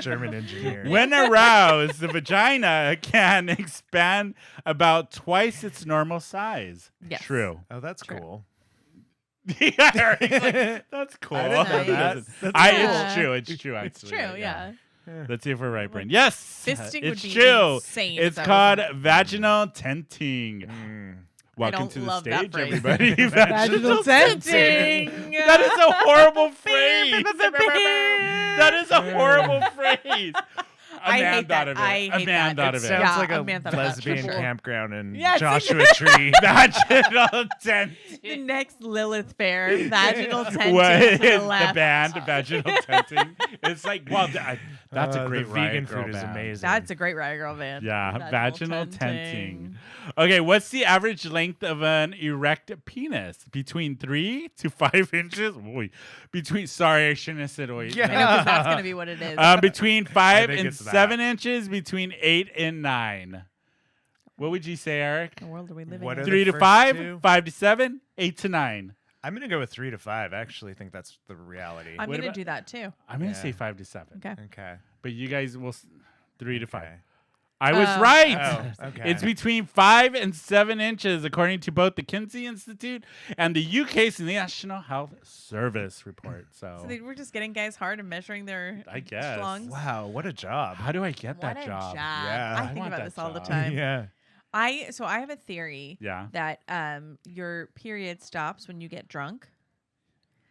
German engineer. When aroused, the vagina can expand about twice its normal size. Yes. True. Oh, that's True. cool. Yeah, Eric's like, that's cool. I didn't know Nice. that. It's cool. true. It's true. It's Actually, true. Yeah. Let's see if we're right, Bryn. Yes, Fisting it's would be true. insane. It's if that called was vaginal tenting. Mm. Welcome don't to the love that stage, phrase. everybody. Vaginal tenting. That is a horrible phrase. That is a horrible phrase. A I man hate thought that. of it. I A hate man that. thought It of it. sounds Yeah, like a a man thought of that, for lesbian sure. campground in Yes, Joshua Tree. Vaginal tenting. The next Lilith fair, vaginal tenting What to is the the left. band vaginal tenting? It's like, well, that's a great the vegan Riot Girl food is band. amazing. That's a great Riot Girl band. Yeah, vaginal tenting. Okay, what's the average length of an erect penis? Between 3 to 5 inches? Oy. Sorry, I shouldn't have said oy. I know, because that's going to be what it is. Between 5 think and it's that. 7 inches, between 8 and 9. What would you say, Eric? What world are we living What in? are the 3 to first 5, two? 5 to 7, 8 to 9. I'm gonna go with 3 to 5. I actually think that's the reality. I'm What going to about- do that too. I'm going to Yeah. say 5 to 7. Okay. Okay. But you guys will 3 to 5. Okay. I was Oh. right. Oh, okay. It's between 5 and 7 inches, according to both the Kinsey Institute and the UK's National Health Service report. So they were just getting guys hard and measuring their I guess. schlongs. Wow, what a job. How do I get What that a job? Yeah. I I think want about that this all the job. time. Yeah. I have a theory Yeah. that your period stops when you get drunk.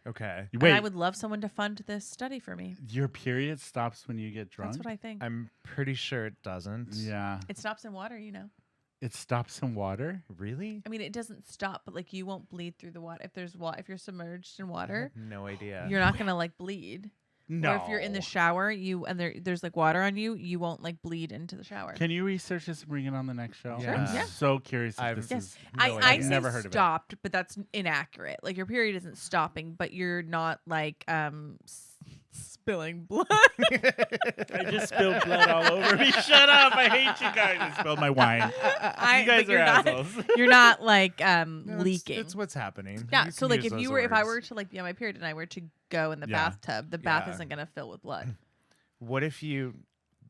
Okay. And Wait, I would love someone to fund this study for me. your period stops when you get drunk? That's what I think. I'm pretty sure it doesn't. Yeah. It stops in water, you know. It stops in water? Really? I mean, it doesn't stop, but like you won't bleed through the water if there's if you're submerged in I water. have no idea. You're not gonna like bleed. No. Or if you're in the shower, there's like water on you, you won't like bleed into the shower. Can you research this and bring it on the next show? Sure. I'm Yeah. so curious if I've- this Yes, is. I say Never heard of it. stopped, but that's inaccurate. Like your period isn't stopping, but you're not like spilling blood. I just spilled blood all over me. Shut up! I hate you guys. I spilled my wine. You guys but are assholes. You're not like No, leaking. It's what's happening. Yeah, You so can like use if those I words. were to like be on my period and I were to go in the Yeah. bathtub, the bath Yeah. isn't gonna fill with blood. What if you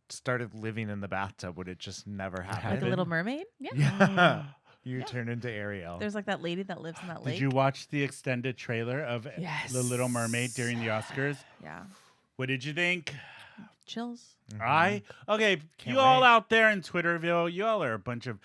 started living in the bathtub? Would it just never happen? Like a Little Mermaid? Yeah. Yeah. You Yeah. turn into Ariel. There's like that lady that lives in that lake. Did you watch the extended trailer of Yes. The Little Mermaid during the Oscars? Yeah. What did you think? Chills. Okay, Can't you all wait. out there in Twitterville, you all are a bunch of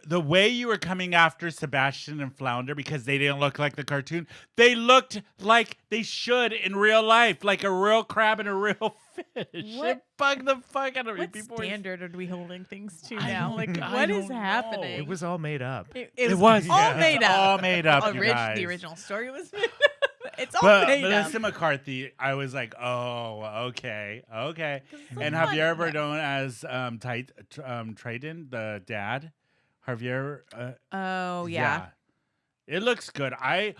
the way you were coming after Sebastian and Flounder because they didn't look like the cartoon. They looked like they should in real life, like a real crab and a real fish. What- It bugged the fuck out of me. What People were- standard are we holding things to I now? don't Like, know. what I is don't know. happening? It was all made up. It It was was all yeah, made it's up. all made up, you guys. The original story was made up. It's all But made Melissa up. McCarthy, I was like, oh, okay. it's so And funny. Javier Bardem as Triton, the dad. Javier. Oh yeah. It looks good. Yeah.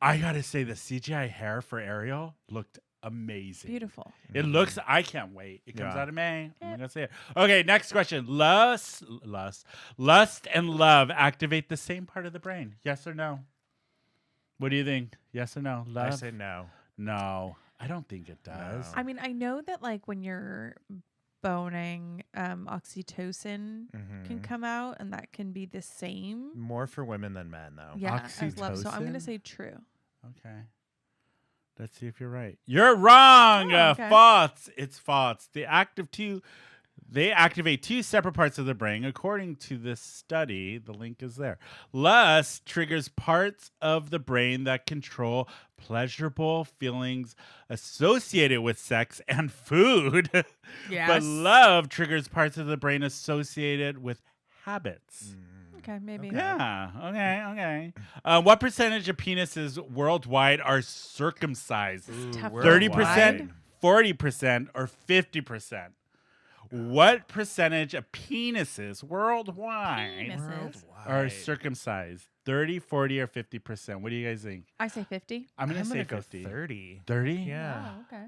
I gotta say the CGI hair for Ariel looked amazing. Beautiful. It looks. I can't wait. It comes Yeah. out in May. I'm Yep. gonna say it. Okay, next question. Lust, and love activate the same part of the brain. Yes or no? What do you think? Yes or no? Love. I say no. No, I don't think it does. I mean, I know that like when you're boning, oxytocin can Mhm. come out, and that can be the same. More for women than men, though. Yeah, as love. So I'm gonna Oxytocin? say true. Okay. Let's see if you're right. You're wrong. Oh, okay. False. It's false. They activate two separate parts of the brain. According to this study, the link is there. Lust triggers parts of the brain that control pleasurable feelings associated with sex and food. Yes. But love triggers parts of the brain associated with habits. Okay, maybe. Yeah. Okay. What percentage of penises worldwide are circumcised? Tough. 30%, 40%, or 50%? What percentage of penises worldwide Penises. are circumcised? 30, 40, or 50%? What do you guys think? I say 50. I'm going to say go 50. 30. 30? Yeah. Oh, okay.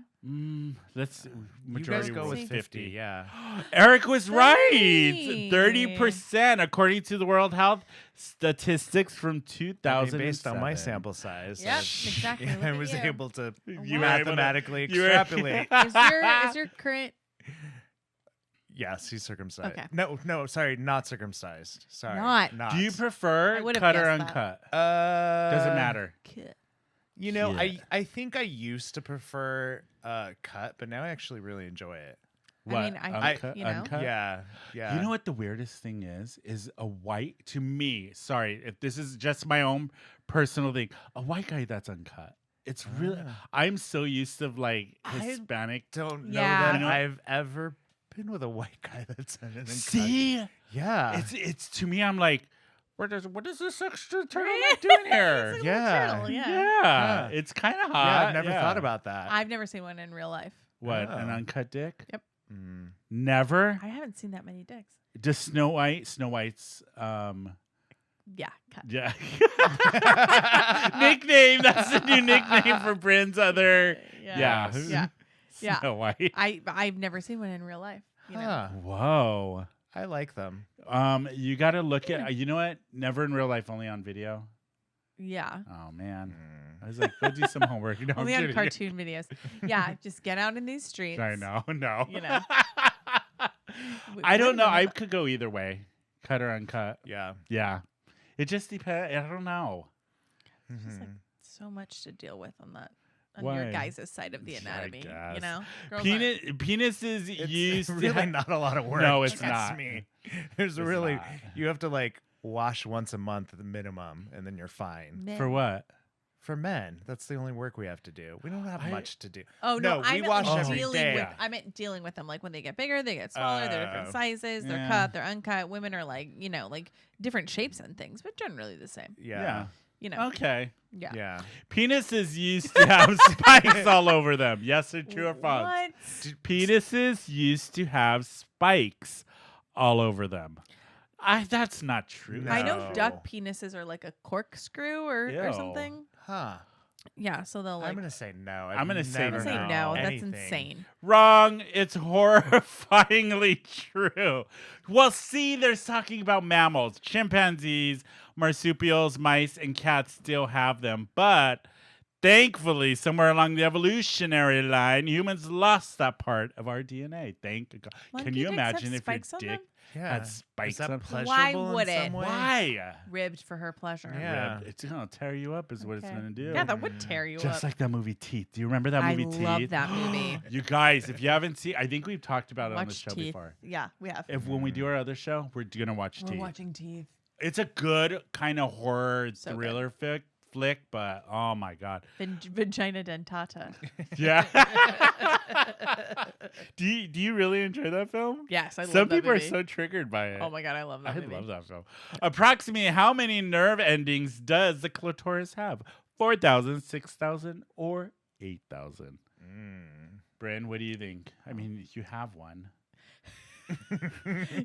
Let's You majority guys go was with 50. Yeah. Eric was right. 30. 30% according to the World Health statistics from I mean, 2007. based on my sample size, Yep, I- exactly. Look I at was you. able to You were able to- mathematically you were- extrapolate. Is your current Yes, he's circumcised. Okay. No, sorry, not circumcised. Sorry, Not. Do you prefer I would've cut or guessed that. uncut? Uh, Doesn't matter. You know, Yeah. I think I used to prefer cut, but now I actually really enjoy it. What? I mean, I- uncut? you know. Uncut? Yeah. You know what the weirdest thing is a white, to me, sorry, if this is just my own personal thing, a white guy that's uncut. It's really, I'm so used to like I Hispanic. don't know Yeah. that You know- I've ever been with a white guy that's uncut. See? Yeah. It's to me, I'm like, what is this extra turtleneck Right? doing here? It's a little Yeah. turtle, yeah. Yeah, it's kind of hot. yeah, I've never thought about that. I've never seen one in real life. What, an Oh. uncut dick? Yep. Mm. Never. I haven't seen that many dicks. Does Snow White's Yeah, cut. yeah nickname? That's the new nickname for Bryn's other. Yeah. Yeah. Yeah. Snow White. I've never seen one in real life. You know? Huh. Whoa. I like them. You got to look at. You know what? Never in real life, only on video. Yeah. Oh man. Mm. I was like, go do some homework. No, Only I'm on kidding. cartoon videos. Yeah, just get out in these streets. I know. No. You know. I don't know. I I could go either way, cut or uncut. Yeah. Yeah, it just depends. I don't know. Just like Mhm. so much to deal with on that. On Why? your guys' side of the I anatomy, you guess. know. Girls Penis is It's used to really ha- not a lot of work. No, it's trust not. Me. There's It's really not. you have to like wash once a month at the minimum, and then you're fine. men. For what? For men, that's the only work we have to do. We don't have much to do. Oh no, No, I we meant wash like every dealing day. with. I meant dealing with them, like when they get bigger, they get smaller. They're different Oh. sizes. They're Yeah. cut. They're uncut. Women are like like different shapes and things, but generally the same. Yeah. Okay. Yeah. Yeah. Penises used to have spikes all over them. Yes or true or false? What? Penises used to have spikes all over them. That's not true. I know No. duck penises are like a corkscrew or Ew. something. Huh. Yeah, so they'll like. I'm gonna say no. I'm gonna say I'm gonna say no. no. Anything. That's insane. Wrong. It's horrifyingly true. Well, see, they're talking about mammals. Chimpanzees, marsupials, mice, and cats still have them. But thankfully, somewhere along the evolutionary line, humans lost that part of our DNA. Thank God. Monkey Can you dicks have imagine if your spikes on dick them? Yeah. had spikes Is that on pleasurable Why in would some it? way? Why? Ribbed for her pleasure. Yeah. Ribbed. It's going to tear you up is what it's Okay. going to do. Yeah, that would tear you Just up. like that movie Teeth. Do you remember that I movie Teeth? love that movie. You guys, if you haven't seen, I think we've talked about it on the Watch show Teeth. before. Yeah, we have. If when we do our other show, we're gonna watch We're Teeth. watching Teeth. It's a good kind of horror So good. thriller flick, but oh my god, Vagina dentata. yeah. do you really enjoy that film? Yes, I love Some that people movie. are so triggered by it. Oh my god, I love that I movie. love that film. Approximately how many nerve endings does the clitoris have? 4,000, 6,000, or 8,000? Bryn, what do you think? I mean, you have one.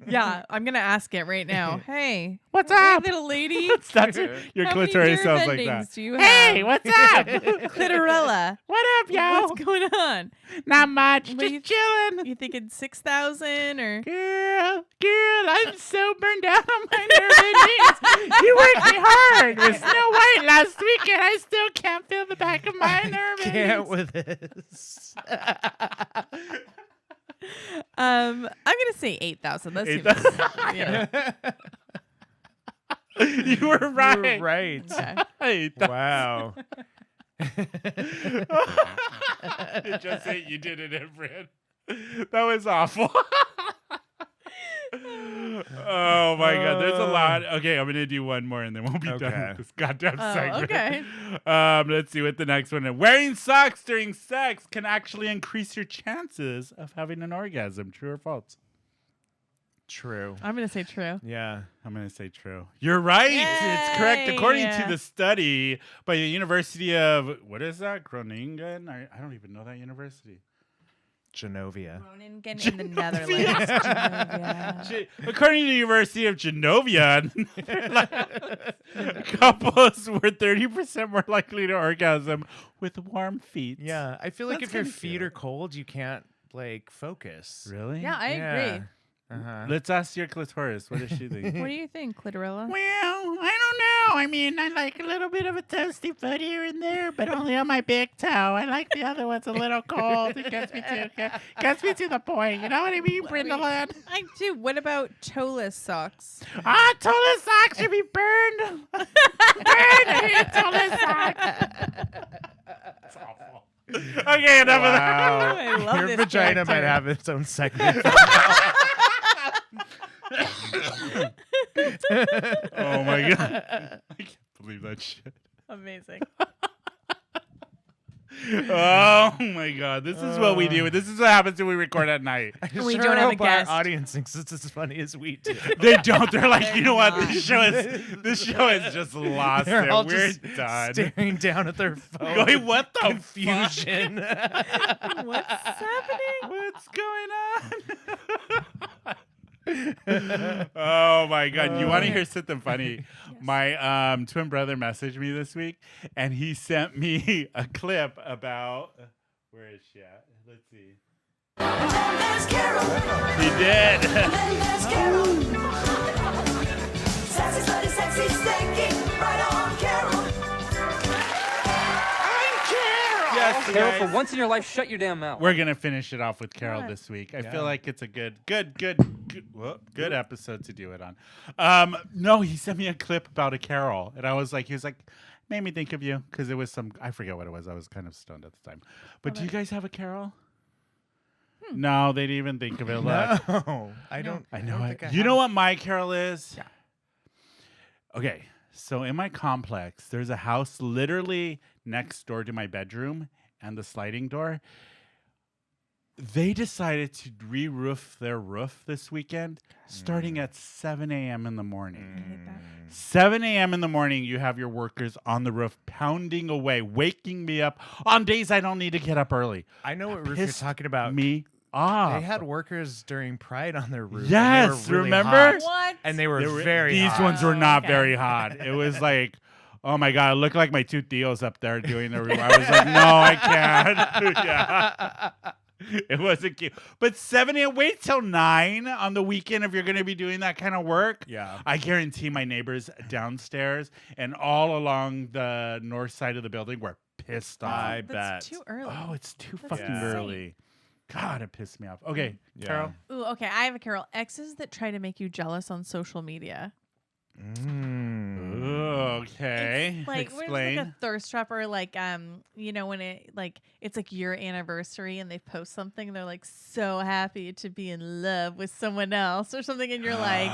Yeah, I'm gonna ask it right now. Hey, What's hey, up? little lady. That's your How many clitoris nerve sounds like endings that. do you Hey, have? what's up? Clitorella. What up, yo? What's going on? Not much. What Just do you- chilling. You thinking 6,000 or? Girl, I'm so burned out on my nerve endings. You worked me hard with Snow White last week, and I still can't feel the back of my nerve Can't endings. with this. I'm gonna say 8,000. That's 8,000. yeah. You were right. You're right. Okay. 8,000. Wow. It just hit you, didn't it, Bryn? That was awful. Oh my god, there's a lot. Okay, I'm gonna do one more and then we'll be done Okay. with this goddamn segment. Okay. Let's see what the next one is. Wearing socks during sex can actually increase your chances of having an orgasm. True or false? True. I'm gonna say true. Yeah. I'm gonna say true. You're right. It's correct. According to Yay. the study by the University of what is that? Groningen? I don't even know that university. Genovia. Groningen in the Netherlands. Genovia. According to the University of Genovia, couples were 30% more likely to orgasm with warm feet. Yeah. I feel like That's if your kinda feet cute. are cold, you can't like focus. Really? Yeah, I agree. Uh-huh. Let's ask your clitoris. What does she think? What do you think, Clitorilla? Well, I don't know. I mean, I like a little bit of a toasty foot here and there, but only on my big toe. I like the other one's a little cold. It gets me to the point. You know what I mean, Brindleland? I do. What about toeless socks? Toeless socks should be burned. Burned. I hate toeless socks. It's awful. Okay, enough of that. Wow. I love Your this vagina might character. have its own segment. Oh my god. I can't believe that shit. Amazing. Oh my god. This is what we do. This is what happens when we record at night. We Sure don't have a hope our guest. audience thinks it's as funny as we do. They don't. They're like, you know what? not. This show is just lost They're it. all We're just done. staring down at their phone. Going, what the Confusion. What's happening? What's going on? Oh my god! You want to hear something funny? My twin brother messaged me this week, and he sent me a clip about where is she at? Let's see. He did. Sassy, slutty, sexy, stinky, right on, Carol. Yes, Carol, guys. for once in your life, shut your damn mouth. We're gonna finish it off with Carol What? this week. I Yeah. feel like it's a good episode to do it on. No, he sent me a clip about a Carol, and he was like, made me think of you because it was I forget what it was. I was kind of stoned at the time. But do you guys have a Carol? No, they didn't even think of it. Look, No, I don't. I I know don't it. think I You have. know what my Carol is? Yeah. Okay, so in my complex, there's a house literally next door to my bedroom and the sliding door. they decided to re-roof their roof this weekend, starting at 7 a.m. in the morning. I hate that. 7 a.m. in the morning, you have your workers on the roof pounding away, waking me up on days I don't need to get up early. I know what roof you're Pissed talking about. me off. They had workers during Pride on their roof. and Yes, they were really remember? hot. What? And they were, They were- very These hot. ones were not okay. very hot. It was like, oh my God, it looked like my two Theos up there doing the roof. I was like, no, I can't. Yeah. It wasn't cute. But 7 a.m., wait till 9 on the weekend if you're going to be doing that kind of work. Yeah. I guarantee my neighbors downstairs and all along the north side of the building were pissed off. I That's bet. too early. Oh, it's too That's fucking insane. early. God, it pissed me off. Okay, Yeah. Carol. Ooh, okay. I have a Carol. Exes that try to make you jealous on social media. Okay. It's like Explain. where's like a thirst trap or like you know when it like it's like your anniversary and they post something and they're like so happy to be in love with someone else or something and you're like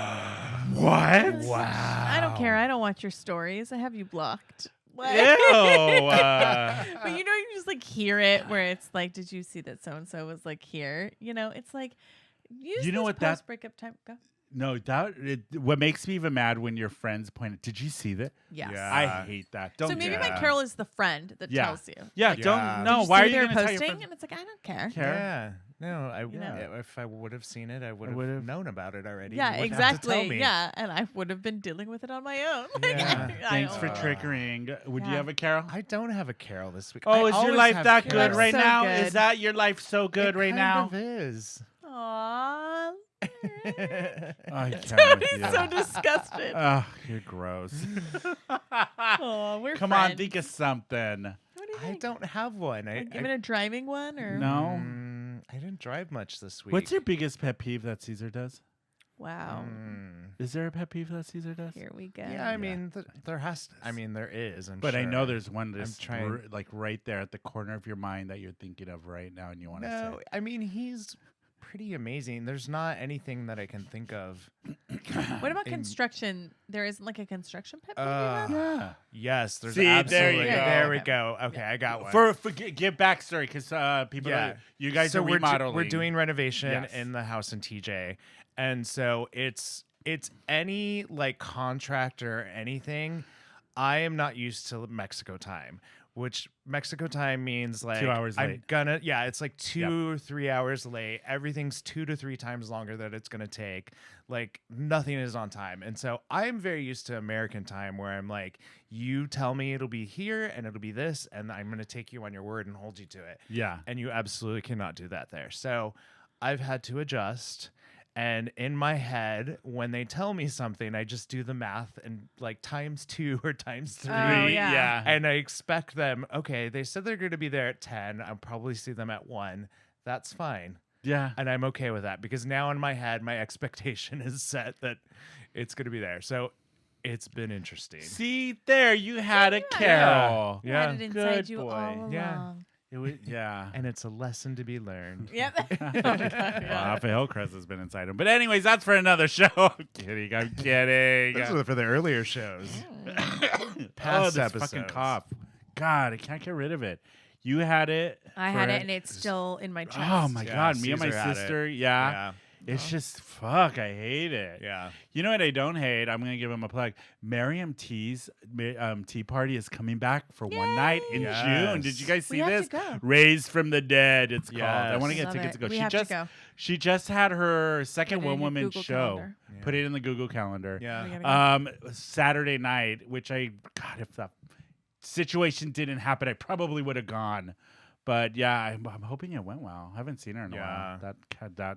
What? Wow. I don't care. I don't watch your stories. I have you blocked. What? Ew. But you know, you just like hear it where it's like, did you see that so and so was like here? You know, it's like use You know this what that- post breakup time. Go. No, what makes me even mad when your friends point it. Did you see that? Yes. Yeah. I hate that. Don't So do maybe that. my Carol is the friend that Yeah. tells you. Yeah, Yeah. don't. Did No, Did you why see are you they're going to tell your posting? friends? And it's like I don't care. Care? Yeah. No, I You know? if I would have seen it, I would would've- have known about it already. Yeah, You wouldn't have to tell exactly. me. Yeah, and I would have been dealing with it on my own. Like, Yeah. I Thanks for don't- triggering. Would you Yeah. have a Carol? I don't have a Carol this week. Oh, I is your always life have that Carol. good right So now? good. Is that your life so good It right kind now? of is. Aw. I can't with He's you. so disgusted. Ugh, you're gross. Oh, we're Come on, friends. think of something. What do you I think? don't have one. Like, even a driving one or No. I didn't drive much this week. What's your biggest pet peeve that Caesar does? Wow. Is there a pet peeve that Caesar does? Here we go. Yeah, I mean, there has. I mean, there is. But I know sure. there's one that's trying- like right there at the corner of your mind that you're thinking of right now and you want to No, say. I mean he's pretty amazing. There's not anything that I can think of. What about in- construction? There isn't like a construction pet peeve you Uh, have? Yeah. Yes, there's See, there you absolutely. go. There we Okay. go. Okay, I got one. Give backstory because people, Yeah. you guys so are remodeling. we're doing renovation Yes. in the house in TJ, and so it's any like contractor or anything. I am not used to Mexico time, which Mexico time means like 2 hours I'm late. gonna it's like 2 or 3 hours late. Everything's 2 to 3 times longer that it's gonna take. Like nothing is on time, and so I'm very used to American time where I'm like, you tell me it'll be here and it'll be this, and I'm gonna take you on your word and hold you to it. Yeah. And you absolutely cannot do that there. So I've had to adjust. And in my head, when they tell me something, I just do the math and like times 2 or times 3. Oh, yeah. And I expect them, okay, they said they're going to be there at 10. I'll probably see them at 1. That's fine. Yeah. And I'm okay with that because now in my head, my expectation is set that it's going to be there. So it's been interesting. See, there you had a Yeah. Carol. You had it Yeah. inside Good you boy. all Yeah. along. It was, yeah. And it's a lesson to be learned. Yep. Alpha Hillcrest has been inside him. But anyways, that's for another show. I'm kidding. I'm kidding. This was for the earlier shows. Oh, Past this episodes. fucking cough. God, I can't get rid of it. You had it. I had for- it and it's still in my chest. Oh my Yeah, God, me and my Caesar had it. sister. Yeah. It's just fuck. I hate it. Yeah. You know what I don't hate? I'm gonna give him a plug. Miriam T's tea party is coming back for one night in Yes. June. Did you guys We see have this? to go. Raised from the Dead. It's called. I want to Yes. get Love tickets it. to go. We have to go. She just had her second Put it in your woman Google show. calendar. Put it in the Google calendar. We Yeah. gotta go. Saturday night, which God, if that situation didn't happen, I probably would have gone. But yeah, I'm hoping it went well. I haven't seen her in a Yeah. while.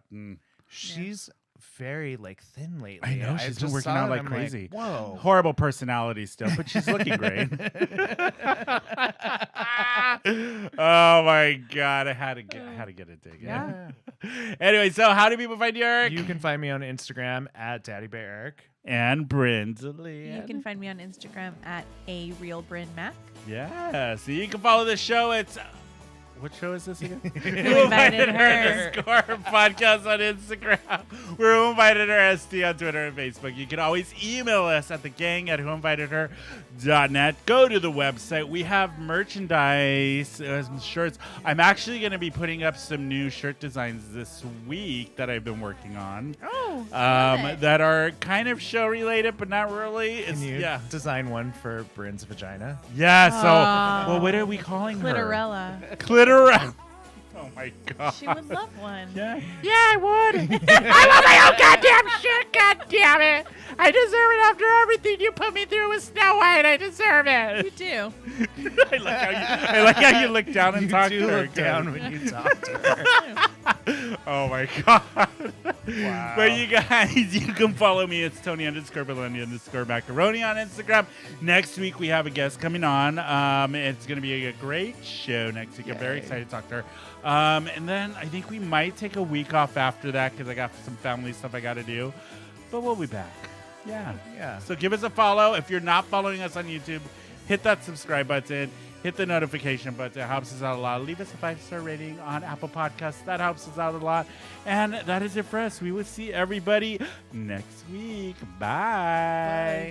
She's very like thin lately. I know, she's been just working saw out it, like I'm crazy. Whoa. Horrible personality still, but she's looking great. Oh my God, I had to get a dig in. Yeah. Anyway, so how do people find you, Eric? You can find me on Instagram at Daddy Bear Eric. And Brindley. You can find me on Instagram at @RealBrynMac. Yeah, so you can follow the show. It's What show is this again? Who Invited Her. _ podcast on Instagram. We're Who Invited Her ST on Twitter and Facebook. You can always email us at thegang@whoinvitedher.net. Go to the website. We have merchandise, shirts. I'm actually going to be putting up some new shirt designs this week that I've been working on. Oh, love it. That are kind of show related, but not really. Can you design one for Bryn's vagina? Yeah. So, well, what are we calling her? Clitorella. Clitorella. Oh my god. She would love one. Yeah, I would. I want my own goddamn shirt. God damn it! I deserve it after everything you put me through with Snow White. I deserve it. You do. I like how you look down and You talk do to her. look down when you talk to her. Oh my god. Wow. But you guys, you can follow me. It's Tony_Belinda_Macaroni on Instagram. Next week we have a guest coming on. It's going to be a great show next week. I'm very excited to talk to her. And then I think we might take a week off after that because I got some family stuff I got to do. But we'll be back. Yeah. So give us a follow. If you're not following us on YouTube, hit that subscribe button. Hit the notification button. It helps us out a lot. Leave us a 5-star rating on Apple Podcasts. That helps us out a lot. And that is it for us. We will see everybody next week. Bye.